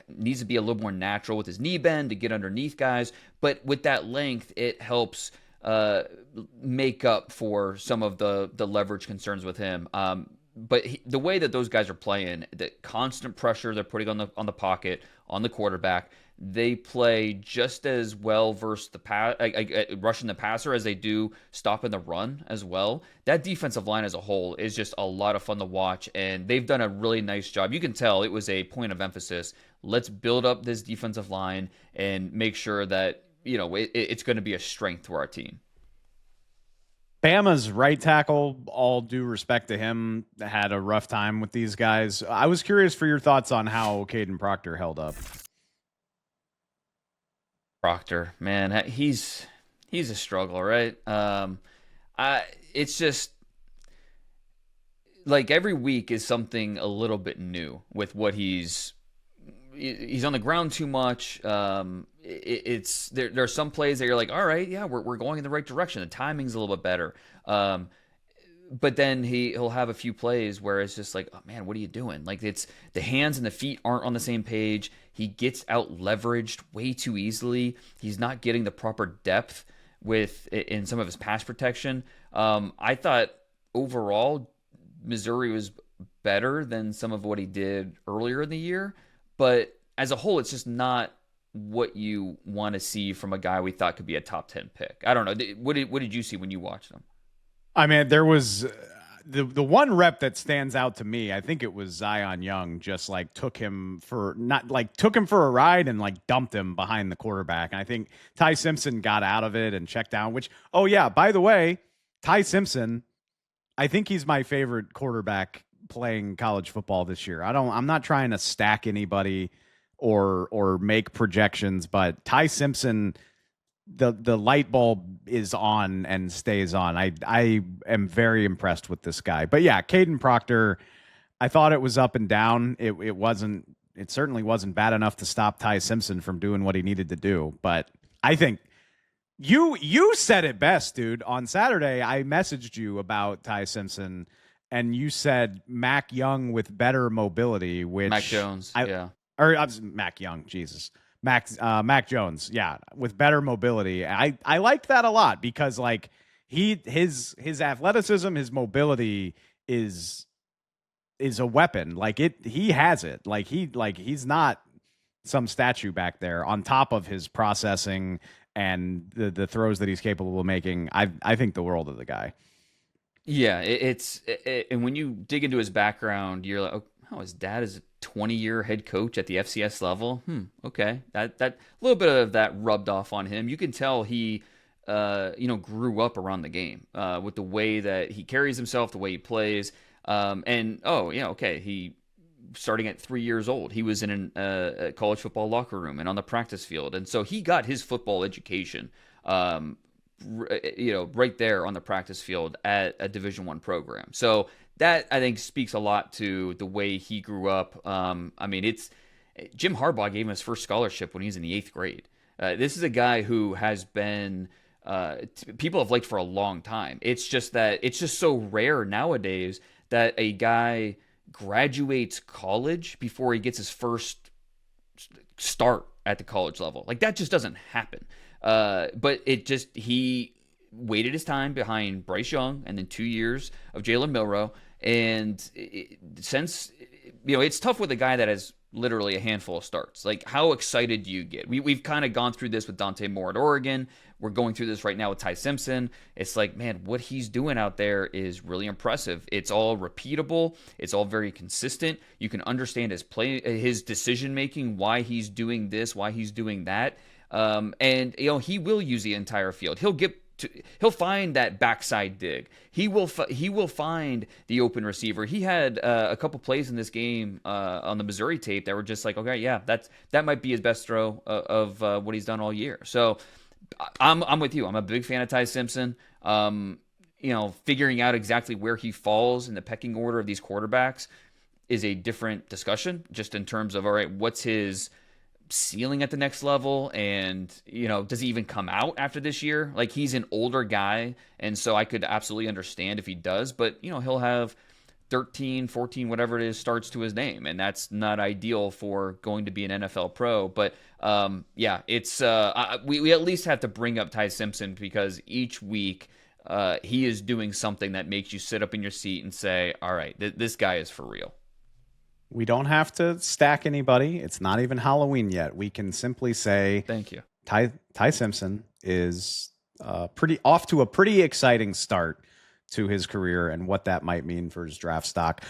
needs to be a little more natural with his knee bend to get underneath guys. But with that length, it helps make up for some of the leverage concerns with him. But the way that those guys are playing, the constant pressure they're putting on the pocket, on the quarterback, they play just as well versus rushing the passer as they do stopping the run as well. That defensive line as a whole is just a lot of fun to watch, and they've done a really nice job. You can tell it was a point of emphasis. Let's build up this defensive line and make sure that it's going to be a strength to our team.
Bama's right tackle, all due respect to him, had a rough time with these guys. I was curious for your thoughts on how Kadyn Proctor held up.
Proctor, man, he's a struggle, right? It's just like every week is something a little bit new with what he's on the ground too much. There are some plays that you're like, all right, yeah, we're going in the right direction. The timing's a little bit better. But then he'll have a few plays where it's just like, oh man, what are you doing? Like, it's the hands and the feet aren't on the same page. He gets out leveraged way too easily. He's not getting the proper depth in some of his pass protection. I thought overall Missouri was better than some of what he did earlier in the year, but as a whole, it's just not what you want to see from a guy we thought could be a top 10 pick. I don't know. What did you see when you watched him?
I mean, there was the one rep that stands out to me. I think it was Zion Young just like took him for a ride and like dumped him behind the quarterback. And I think Ty Simpson got out of it and checked down, which, oh yeah, by the way, Ty Simpson, I think he's my favorite quarterback playing college football this year. I'm not trying to stack anybody or make projections, but Ty Simpson, the light bulb is on and stays on. I am very impressed with this guy. But yeah, Kadyn Proctor, I thought it was up and down. It certainly wasn't bad enough to stop Ty Simpson from doing what he needed to do. But I think you said it best, dude. On Saturday, I messaged you about Ty Simpson, and you said Mac Young with better mobility, which
Mac Jones,
Mac Young, Jesus. Mac Jones, yeah, with better mobility. I liked that a lot because like his athleticism, his mobility is a weapon. Like he has it. He's not some statue back there. On top of his processing and the throws that he's capable of making, I think the world of the guy.
Yeah, and when you dig into his background, you're like, oh, his dad is a 20-year head coach at the FCS level. Okay, that a little bit of that rubbed off on him. You can tell he, grew up around the game with the way that he carries himself, the way he plays, and oh yeah, okay, he starting at 3 years old, he was in a college football locker room and on the practice field, and so he got his football education. Right there on the practice field at a Division I program. So that I think speaks a lot to the way he grew up. It's Jim Harbaugh gave him his first scholarship when he was in the 8th grade. This is a guy who has been people have liked for a long time. It's just that it's just so rare nowadays that a guy graduates college before he gets his first start at the college level. Like that just doesn't happen. But he waited his time behind Bryce Young and then 2 years of Jalen Milroe. And since, it's tough with a guy that has literally a handful of starts. Like, how excited do you get? We've kind of gone through this with Dante Moore at Oregon. We're going through this right now with Ty Simpson. It's like, man, what he's doing out there is really impressive. It's all repeatable. It's all very consistent. You can understand his decision making, why he's doing this, why he's doing that. He will use the entire field. He'll find that backside dig. He will find the open receiver. He had a couple plays in this game on the Missouri tape that were just like, okay, yeah, that might be his best throw of what he's done all year. So I'm with you. I'm a big fan of Ty Simpson. Figuring out exactly where he falls in the pecking order of these quarterbacks is a different discussion, just in terms of, all right, what's his ceiling at the next level, and does he even come out after this year? Like, he's an older guy, and so I could absolutely understand if he does, but he'll have 13, 14, whatever it is, starts to his name, and that's not ideal for going to be an NFL pro. But it's we at least have to bring up Ty Simpson, because each week he is doing something that makes you sit up in your seat and say, all right, this guy is for real.
We don't have to stack anybody. It's not even Halloween yet. We can simply say,
thank you.
Ty Simpson is off to a pretty exciting start to his career, and what that might mean for his draft stock.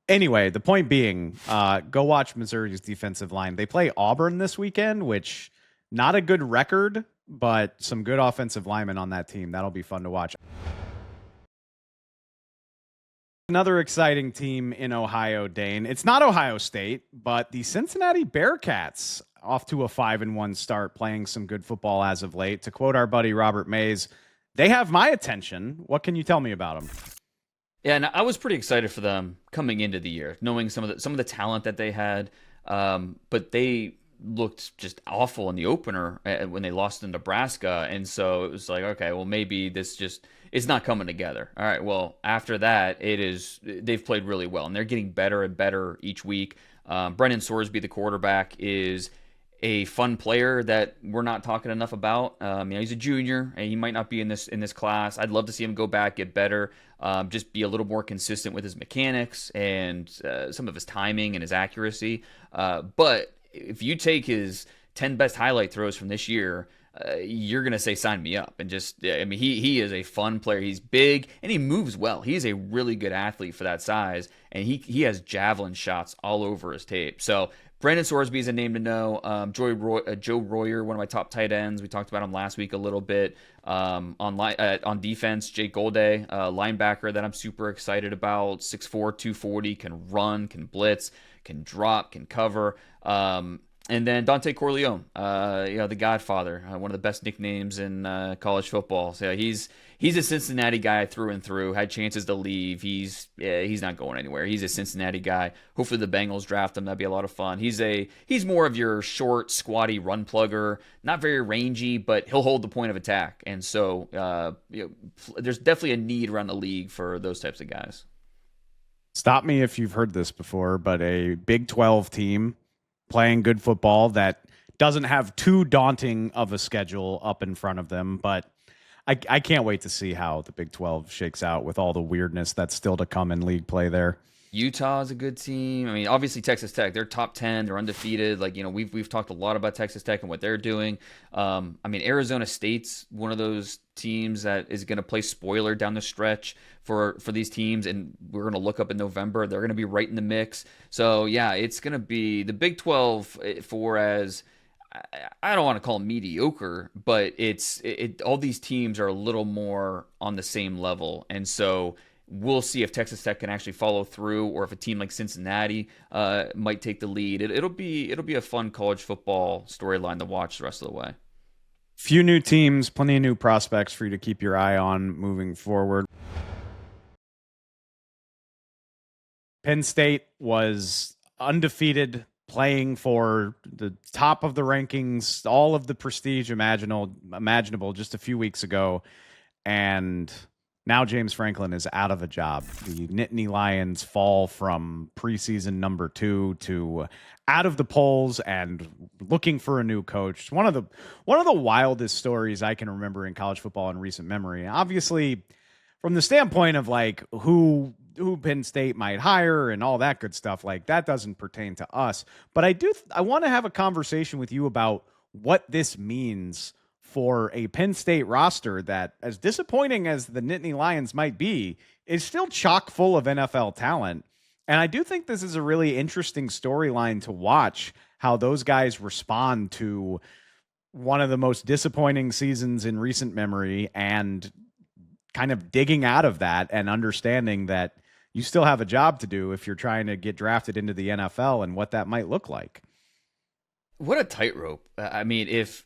Anyway, the point being, go watch Missouri's defensive line. They play Auburn this weekend, which not a good record, but some good offensive linemen on that team. That'll be fun to watch. Another exciting team in Ohio, Dane. It's not Ohio State, but the Cincinnati Bearcats, off to a 5-1 start, playing some good football as of late. To quote our buddy Robert Mays, they have my attention. What can you tell me about them?
Yeah, and I was pretty excited for them coming into the year, knowing some of the talent that they had. But they looked just awful in the opener when they lost to Nebraska, and so it was like, okay, well, maybe this just it's not coming together. All right, well, after that, they've played really well, and they're getting better and better each week. Brendan Sorsby, the quarterback, is a fun player that we're not talking enough about. He's a junior, and he might not be in this class. I'd love to see him go back, get better, just be a little more consistent with his mechanics and some of his timing and his accuracy. But if you take his 10 best highlight throws from this year, you're going to say, sign me up. And he is a fun player. He's big and he moves well. He's a really good athlete for that size. And he has javelin shots all over his tape. So Brendan Sorsby is a name to know. Joe Royer, one of my top tight ends. We talked about him last week a little bit. On defense, Jake Golday, linebacker that I'm super excited about. 6'4", 240, can run, can blitz, can drop, can cover. And then Dante Corleone, the Godfather, one of the best nicknames in college football. So he's a Cincinnati guy through and through. Had chances to leave. He's not going anywhere. He's a Cincinnati guy. Hopefully the Bengals draft him. That'd be a lot of fun. He's more of your short, squatty run plugger. Not very rangy, but he'll hold the point of attack. And so there's definitely a need around the league for those types of guys.
Stop me if you've heard this before, but a Big 12 team playing good football that doesn't have too daunting of a schedule up in front of them. But I can't wait to see how the Big 12 shakes out with all the weirdness that's still to come in league play there.
Utah is a good team. I mean, obviously Texas Tech, they're top 10, they're undefeated. Like, we've talked a lot about Texas Tech and what they're doing. I mean, Arizona State's one of those teams that is going to play spoiler down the stretch for these teams, and we're going to look up in November. They're going to be right in the mix. So yeah, it's going to be the Big 12 for as I don't want to call them mediocre, but all these teams are a little more on the same level, and so we'll see if Texas Tech can actually follow through, or if a team like Cincinnati might take the lead. It'll be a fun college football storyline to watch the rest of the way.
Few new teams, plenty of new prospects for you to keep your eye on moving forward. Penn State was undefeated, playing for the top of the rankings, all of the prestige imaginable just a few weeks ago, and now James Franklin is out of a job. The Nittany Lions fall from preseason number 2 to out of the polls and looking for a new coach. One of the wildest stories I can remember in college football in recent memory. Obviously, from the standpoint of like who Penn State might hire and all that good stuff, like that doesn't pertain to us. But I want to have a conversation with you about what this means for a Penn State roster that, as disappointing as the Nittany Lions might be, is still chock full of NFL talent. And I do think this is a really interesting storyline to watch, how those guys respond to one of the most disappointing seasons in recent memory, and kind of digging out of that and understanding that you still have a job to do if you're trying to get drafted into the NFL, and what that might look like.
What a tightrope. I mean, if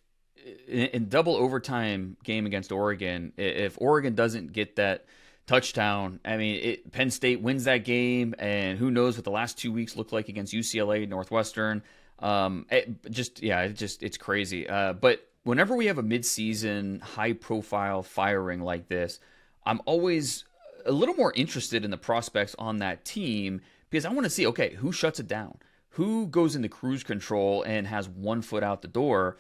in double overtime game against Oregon, if Oregon doesn't get that touchdown, I mean, Penn State wins that game, and who knows what the last 2 weeks look like against UCLA, Northwestern. It's crazy. But whenever we have a midseason, high-profile firing like this, I'm always a little more interested in the prospects on that team, because I want to see, okay, who shuts it down? Who goes into cruise control and has one foot out the door?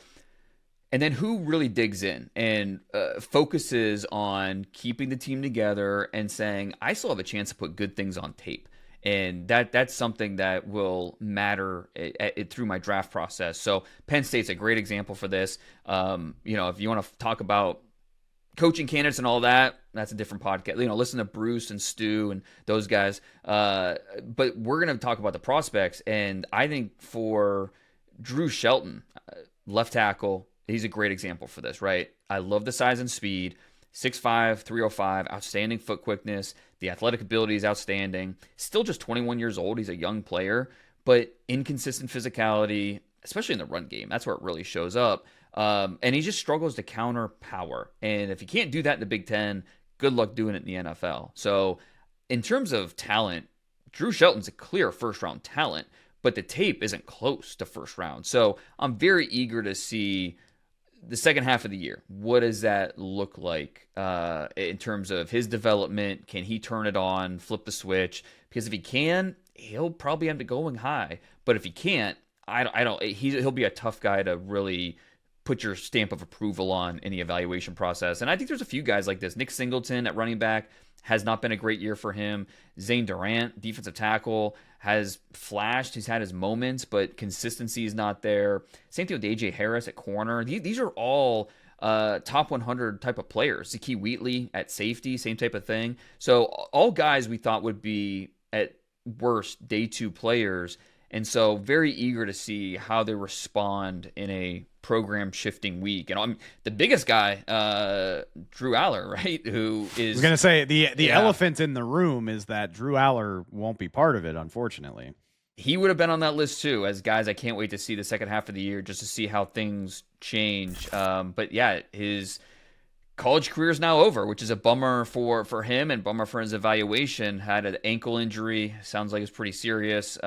And then who really digs in and focuses on keeping the team together and saying, I still have a chance to put good things on tape. And that's something that will matter through my draft process. So Penn State's a great example for this. If you want to talk about coaching candidates and all that, that's a different podcast. Listen to Bruce and Stu and those guys. But we're going to talk about the prospects. And I think for Drew Shelton, left tackle, he's a great example for this, right? I love the size and speed. 6'5", 305, outstanding foot quickness. The athletic ability is outstanding. Still just 21 years old. He's a young player, but inconsistent physicality, especially in the run game. That's where it really shows up. And he just struggles to counter power. And if he can't do that in the Big Ten, good luck doing it in the NFL. So in terms of talent, Drew Shelton's a clear first-round talent, but the tape isn't close to first round. So I'm very eager to see the second half of the year. What does that look like in terms of his development? Can he turn it on, flip the switch? Because if he can, he'll probably end up going high. But if he can't, he'll be a tough guy to really put your stamp of approval on in the evaluation process. And I think there's a few guys like this. Nick Singleton at running back has not been a great year for him. Zane Durant, defensive tackle, has flashed. He's had his moments, but consistency is not there. Same thing with A.J. Harris at corner. These are all top 100 type of players. Zakee Wheatley at safety, same type of thing. So all guys we thought would be, at worst, day 2 players. And so very eager to see how they respond in a program shifting week. And I'm the biggest guy, Drew Allar, right? Who is, I
was going to say the elephant in the room is that Drew Allar won't be part of it, unfortunately.
He would have been on that list too, as guys I can't wait to see the second half of the year just to see how things change. But yeah, his college career is now over, which is a bummer for him and bummer for his evaluation. Had an ankle injury. Sounds like it's pretty serious.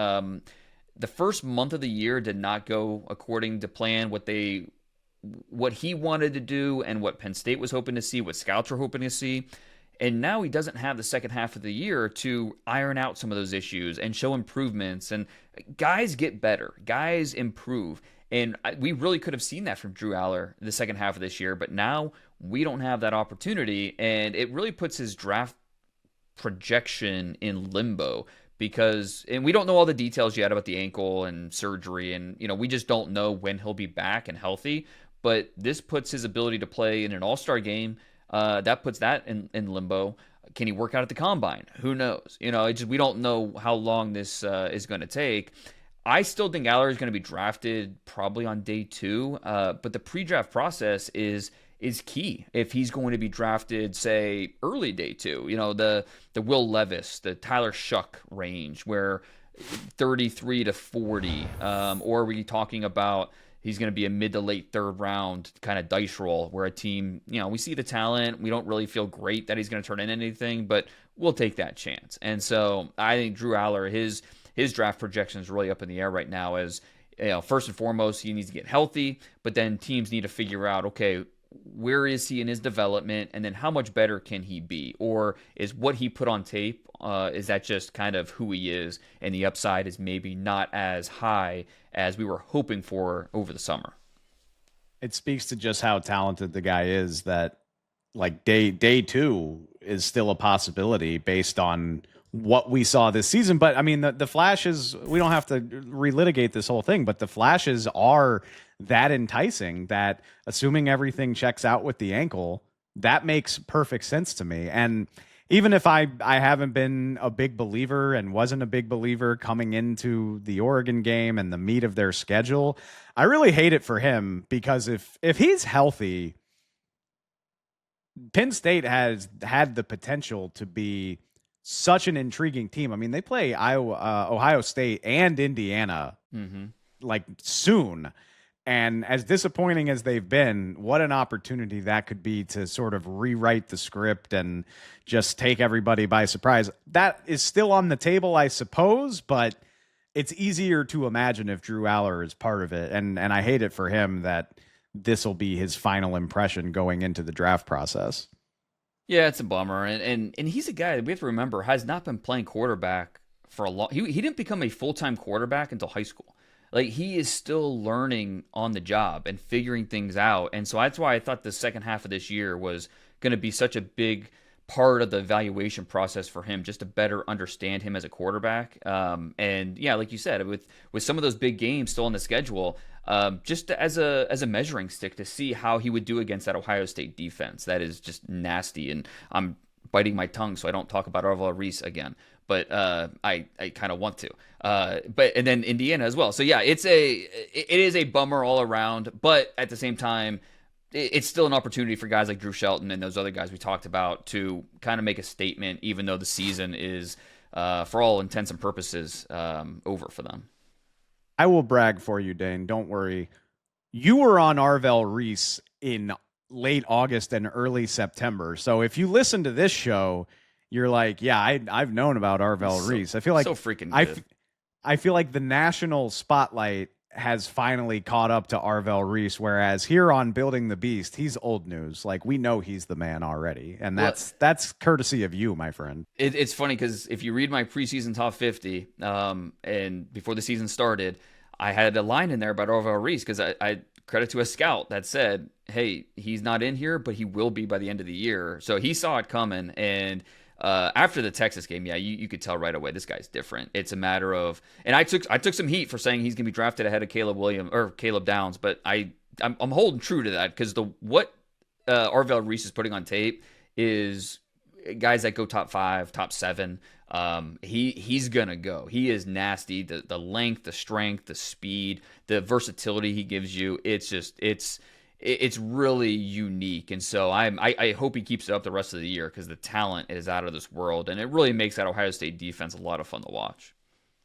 The first month of the year did not go according to plan, what he wanted to do and what Penn State was hoping to see, what scouts were hoping to see. And now he doesn't have the second half of the year to iron out some of those issues and show improvements. And guys get better. Guys improve. And we really could have seen that from Drew Allar the second half of this year. But now we don't have that opportunity. And it really puts his draft projection in limbo, because, and we don't know all the details yet about the ankle and surgery, and we just don't know when he'll be back and healthy. But this puts his ability to play in an all-star game, that puts that in limbo. Can he work out at the combine? Who knows? We don't know how long this is going to take. I still think Allar is going to be drafted probably on day 2, but the pre-draft process is key if he's going to be drafted, say, early day 2. The Will Levis, the Tyler Shuck range, where 33 to 40, or are we talking about he's going to be a mid to late 3rd round kind of dice roll where a team, we see the talent, we don't really feel great that he's going to turn in anything, but we'll take that chance. And so I think Drew Allar, his draft projection is really up in the air right now. As first and foremost, he needs to get healthy, but then teams need to figure out, okay, where is he in his development, and then how much better can he be? Or is what he put on tape, is that just kind of who he is, and the upside is maybe not as high as we were hoping for over the summer?
It speaks to just how talented the guy is that like day 2 is still a possibility based on what we saw this season. But I mean, the flashes, we don't have to relitigate this whole thing, but the flashes are that enticing that, assuming everything checks out with the ankle, that makes perfect sense to me. And even if I haven't been a big believer and wasn't a big believer coming into the Oregon game and the meat of their schedule, I really hate it for him, because if he's healthy, Penn State has had the potential to be such an intriguing team. I mean, they play Ohio State and Indiana like soon. And as disappointing as they've been, what an opportunity that could be to sort of rewrite the script and just take everybody by surprise. That is still on the table, I suppose, but it's easier to imagine if Drew Allar is part of it. And I hate it for him that this will be his final impression going into the draft process.
Yeah, it's a bummer. And he's a guy that we have to remember has not been playing quarterback for a long. He didn't become a full-time quarterback until high school. Like, he is still learning on the job and figuring things out. And so that's why I thought the second half of this year was going to be such a big part of the evaluation process for him, just to better understand him as a quarterback. And yeah, like you said, with some of those big games still on the schedule, just as a measuring stick to see how he would do against that Ohio State defense. That is just nasty. And I'm biting my tongue so I don't talk about Arvell Reese again. But I kind of want to. And then Indiana as well. So yeah, it is a bummer all around. But at the same time, it's still an opportunity for guys like Drew Shelton and those other guys we talked about to kind of make a statement, even though the season is, for all intents and purposes, over for them.
I will brag for you, Dane. Don't worry. You were on Arvell Reese in late August and early September. So if you listen to this show, you're like, yeah, I've known about Arvell Reese. I feel like
so freaking good.
I feel like the national spotlight has finally caught up to Arvell Reese, whereas here on Building the Beast, he's old news. Like, we know he's the man already, and that's courtesy of you, my friend.
It's funny because if you read my preseason top 50, and before the season started, I had a line in there about Arvell Reese because I credit to a scout that said, hey, he's not in here, but he will be by the end of the year. So he saw it coming, and after the Texas game, yeah, you could tell right away this guy's different. It's a matter of, and I took some heat for saying he's gonna be drafted ahead of Caleb Downs, but I'm holding true to that because what Arvell Reese is putting on tape is guys that go top 5, top 7. He's gonna go. He is nasty. The length, the strength, the speed, the versatility he gives you. It's really unique, and so I hope he keeps it up the rest of the year because the talent is out of this world, and it really makes that Ohio State defense a lot of fun to watch.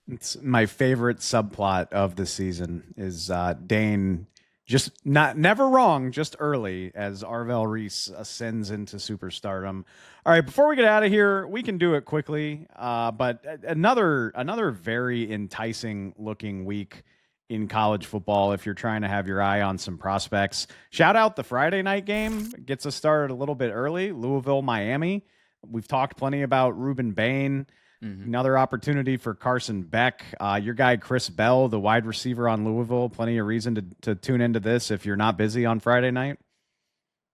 It's my favorite subplot of the season is Dane just never wrong, just early as Arvell Reese ascends into superstardom. All right, before we get out of here, we can do it quickly, but another very enticing looking week in college football if you're trying to have your eye on some prospects. Shout out the Friday night game. It gets us started a little bit early. Louisville, Miami. We've talked plenty about Ruben Bain. Another opportunity for Carson Beck. Your guy, Chris Bell, the wide receiver on Louisville. Plenty of reason to tune into this if you're not busy on Friday night.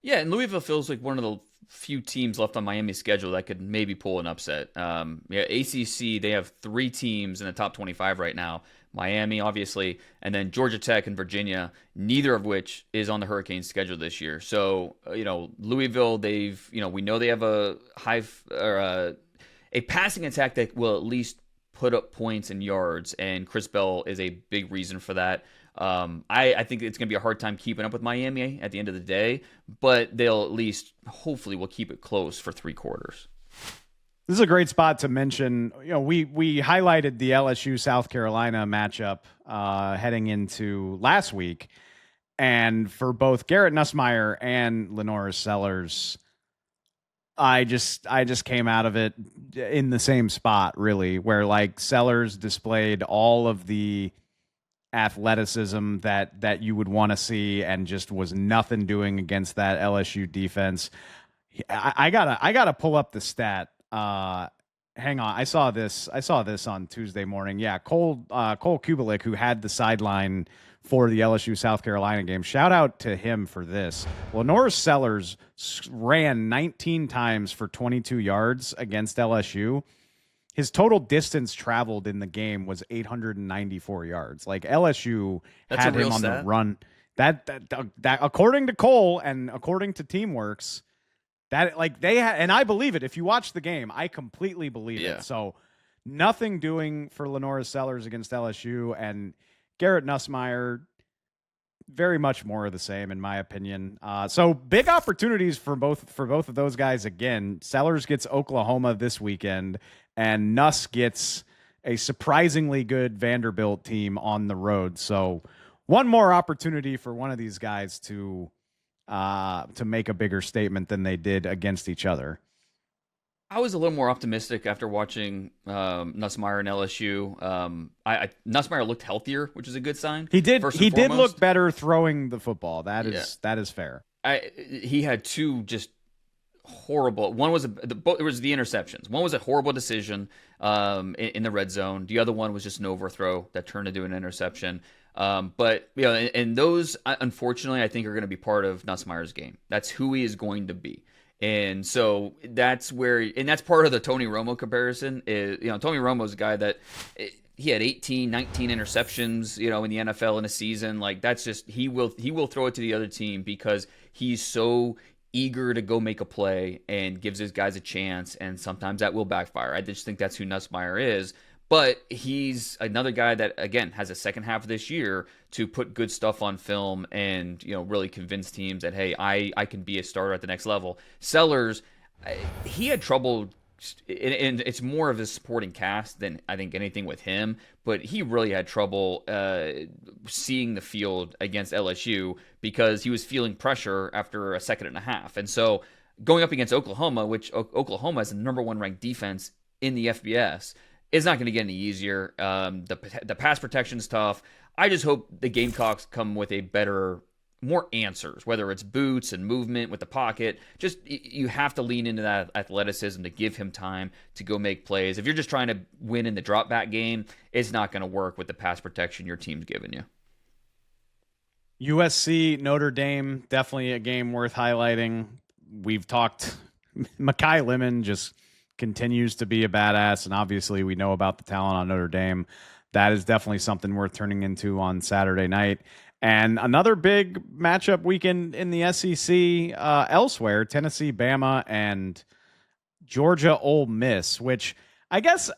Yeah, and Louisville feels like one of the few teams left on Miami's schedule that could maybe pull an upset. Yeah, ACC, they have 3 teams in the top 25 right now. Miami, obviously, and then Georgia Tech and Virginia, neither of which is on the Hurricanes schedule this year. So, Louisville, we know they have a a passing attack that will at least put up points and yards, and Chris Bell is a big reason for that. I think it's going to be a hard time keeping up with Miami at the end of the day, but they'll at least, hopefully, will keep it close for 3 quarters.
This is a great spot to mention. We highlighted the LSU South Carolina matchup heading into last week, and for both Garrett Nussmeier and Lenoris Sellers, I just came out of it in the same spot, really, where like Sellers displayed all of the athleticism that you would want to see, and just was nothing doing against that LSU defense. I gotta pull up the stat. Hang on. I saw this on Tuesday morning. Yeah. Cole Kubalik, who had the sideline for the LSU South Carolina game. Shout out to him for this. Lenoris Sellers ran 19 times for 22 yards against LSU. His total distance traveled in the game was 894 yards. Like LSU had him on the run. That according to Cole and according to Teamworks, that like they had, and I believe it. If you watch the game, I completely believe it. So nothing doing for Lenoris Sellers against LSU, and Garrett Nussmeier, very much more of the same, in my opinion. So big opportunities for both of those guys again. Sellers gets Oklahoma this weekend, and Nuss gets a surprisingly good Vanderbilt team on the road. So one more opportunity for one of these guys to make a bigger statement than they did against each other.
I was a little more optimistic after watching Nussmeier and LSU. Nussmeier looked healthier, which is a good sign.
He did look better throwing the football. That is fair.
He had 2 just horrible. One was it was the interceptions. One was a horrible decision in the red zone. The other one was just an overthrow that turned into an interception. But and those, unfortunately, I think are going to be part of Nussmeier's game. That's who he is going to be. And so that's part of the Tony Romo comparison. Tony Romo's a guy that he had 18, 19 interceptions, in the NFL in a season. Like that's just, he will throw it to the other team because he's so eager to go make a play and gives his guys a chance. And sometimes that will backfire. I just think that's who Nussmeier is. But he's another guy that, again, has a second half of this year to put good stuff on film and, really convince teams that, hey, I can be a starter at the next level. Sellers, he had trouble, and it's more of his supporting cast than I think anything with him, but he really had trouble seeing the field against LSU because he was feeling pressure after a second and a half. And so going up against Oklahoma, which Oklahoma is the number 1 ranked defense in the FBS, it's not going to get any easier. The pass protection's tough. I just hope the Gamecocks come with more answers, whether it's boots and movement with the pocket. Just you have to lean into that athleticism to give him time to go make plays. If you're just trying to win in the drop back game, it's not going to work with the pass protection your team's giving you.
USC, Notre Dame, definitely a game worth highlighting. We've talked Mikail Kamara just continues to be a badass, and obviously we know about the talent on Notre Dame. That is definitely something worth turning into on Saturday night. And another big matchup weekend in the SEC elsewhere, Tennessee, Bama, and Georgia, Ole Miss, which I guess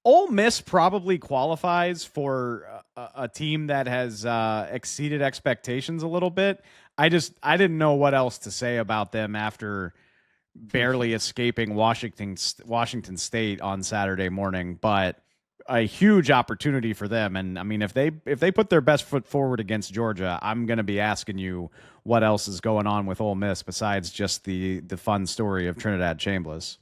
Ole Miss probably qualifies for a team that has exceeded expectations a little bit. I didn't know what else to say about them after barely escaping Washington State on Saturday morning, but a huge opportunity for them. And I mean, if they put their best foot forward against Georgia, I'm going to be asking you what else is going on with Ole Miss besides just the fun story of Trinidad Chambliss,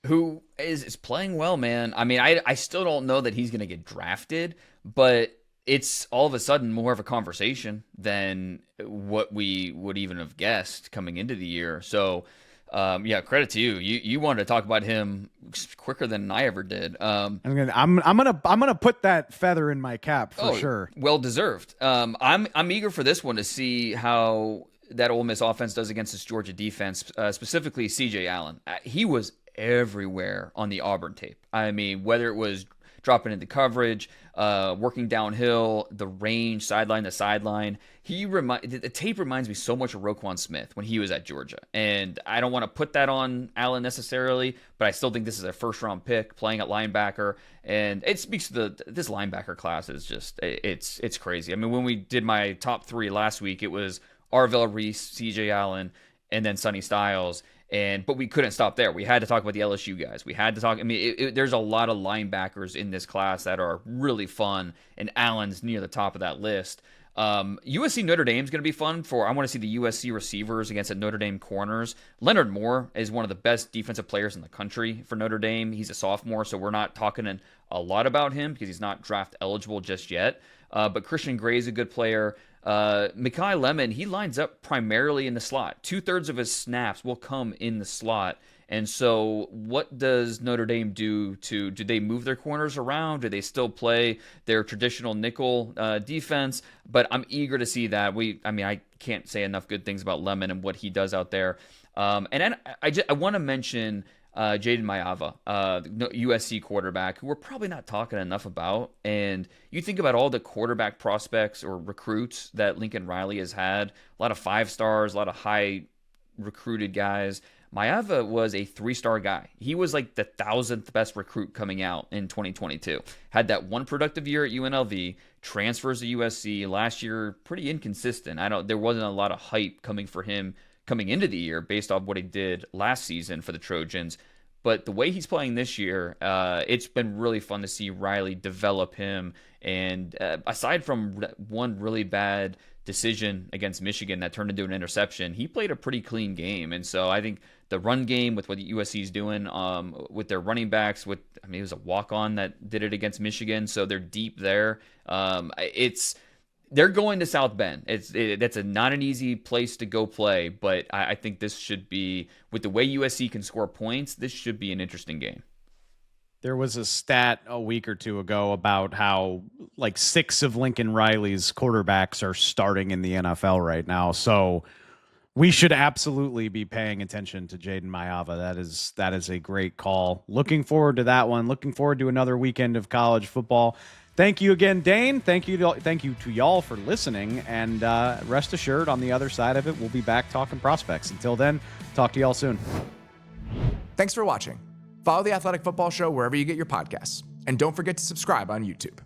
who is playing well, man. I mean, I still don't know that he's going to get drafted, but it's all of a sudden more of a conversation than what we would even have guessed coming into the year. So credit to you. You wanted to talk about him quicker than I ever did.
I'm gonna put that feather in my cap for sure.
Well deserved. I'm eager for this one to see how that Ole Miss offense does against this Georgia defense, specifically C.J. Allen. He was everywhere on the Auburn tape. I mean, whether it was dropping into coverage, working downhill, the range, sideline to sideline. The tape reminds me so much of Roquan Smith when he was at Georgia. And I don't want to put that on Allen necessarily, but I still think this is a first-round pick playing at linebacker. And it speaks to this linebacker class is just, it's crazy. I mean, when we did my top 3 last week, it was Arvell Reese, C.J. Allen, and then Sonny Styles. But we couldn't stop there. We had to talk about the LSU guys. We had to talk. I mean, there's a lot of linebackers in this class that are really fun, and Allen's near the top of that list. USC Notre Dame is going to be fun I want to see the USC receivers against the Notre Dame corners. Leonard Moore is one of the best defensive players in the country for Notre Dame. He's a sophomore, so we're not talking a lot about him because he's not draft eligible just yet. But Christian Gray is a good player. Mikail Lemon, he lines up primarily in the slot. 2/3 of his snaps will come in the slot. And so what does Notre Dame do they move their corners around? Do they still play their traditional nickel defense? But I'm eager to see that. I can't say enough good things about Lemon and what he does out there. And then I want to mention Jaden Mayava, USC quarterback, who we're probably not talking enough about. And you think about all the quarterback prospects or recruits that Lincoln Riley has had, a lot of 5 stars, a lot of high recruited guys. Mayava was a 3-star guy. He was like the 1,000th best recruit coming out in 2022. Had that one productive year at UNLV, transfers to USC. Last year, pretty inconsistent. There wasn't a lot of hype coming for him coming into the year based off what he did last season for the Trojans. But the way he's playing this year, it's been really fun to see Riley develop him. And aside from one really bad decision against Michigan that turned into an interception, he played a pretty clean game. And so I think the run game with what USC is doing with their running backs, it was a walk-on that did it against Michigan, so they're deep there. They're going to South Bend. That's not an easy place to go play, but I think this should be, with the way USC can score points, this should be an interesting game.
There was a stat a week or two ago about how 6 of Lincoln Riley's quarterbacks are starting in the NFL right now. So we should absolutely be paying attention to Jaden Mayava. That is a great call. Looking forward to that one. Looking forward to another weekend of college football. Thank you again, Dane. Thank you to y'all for listening. And rest assured, on the other side of it, we'll be back talking prospects. Until then, talk to y'all soon.
Thanks for watching. Follow The Athletic Football Show wherever you get your podcasts. And don't forget to subscribe on YouTube.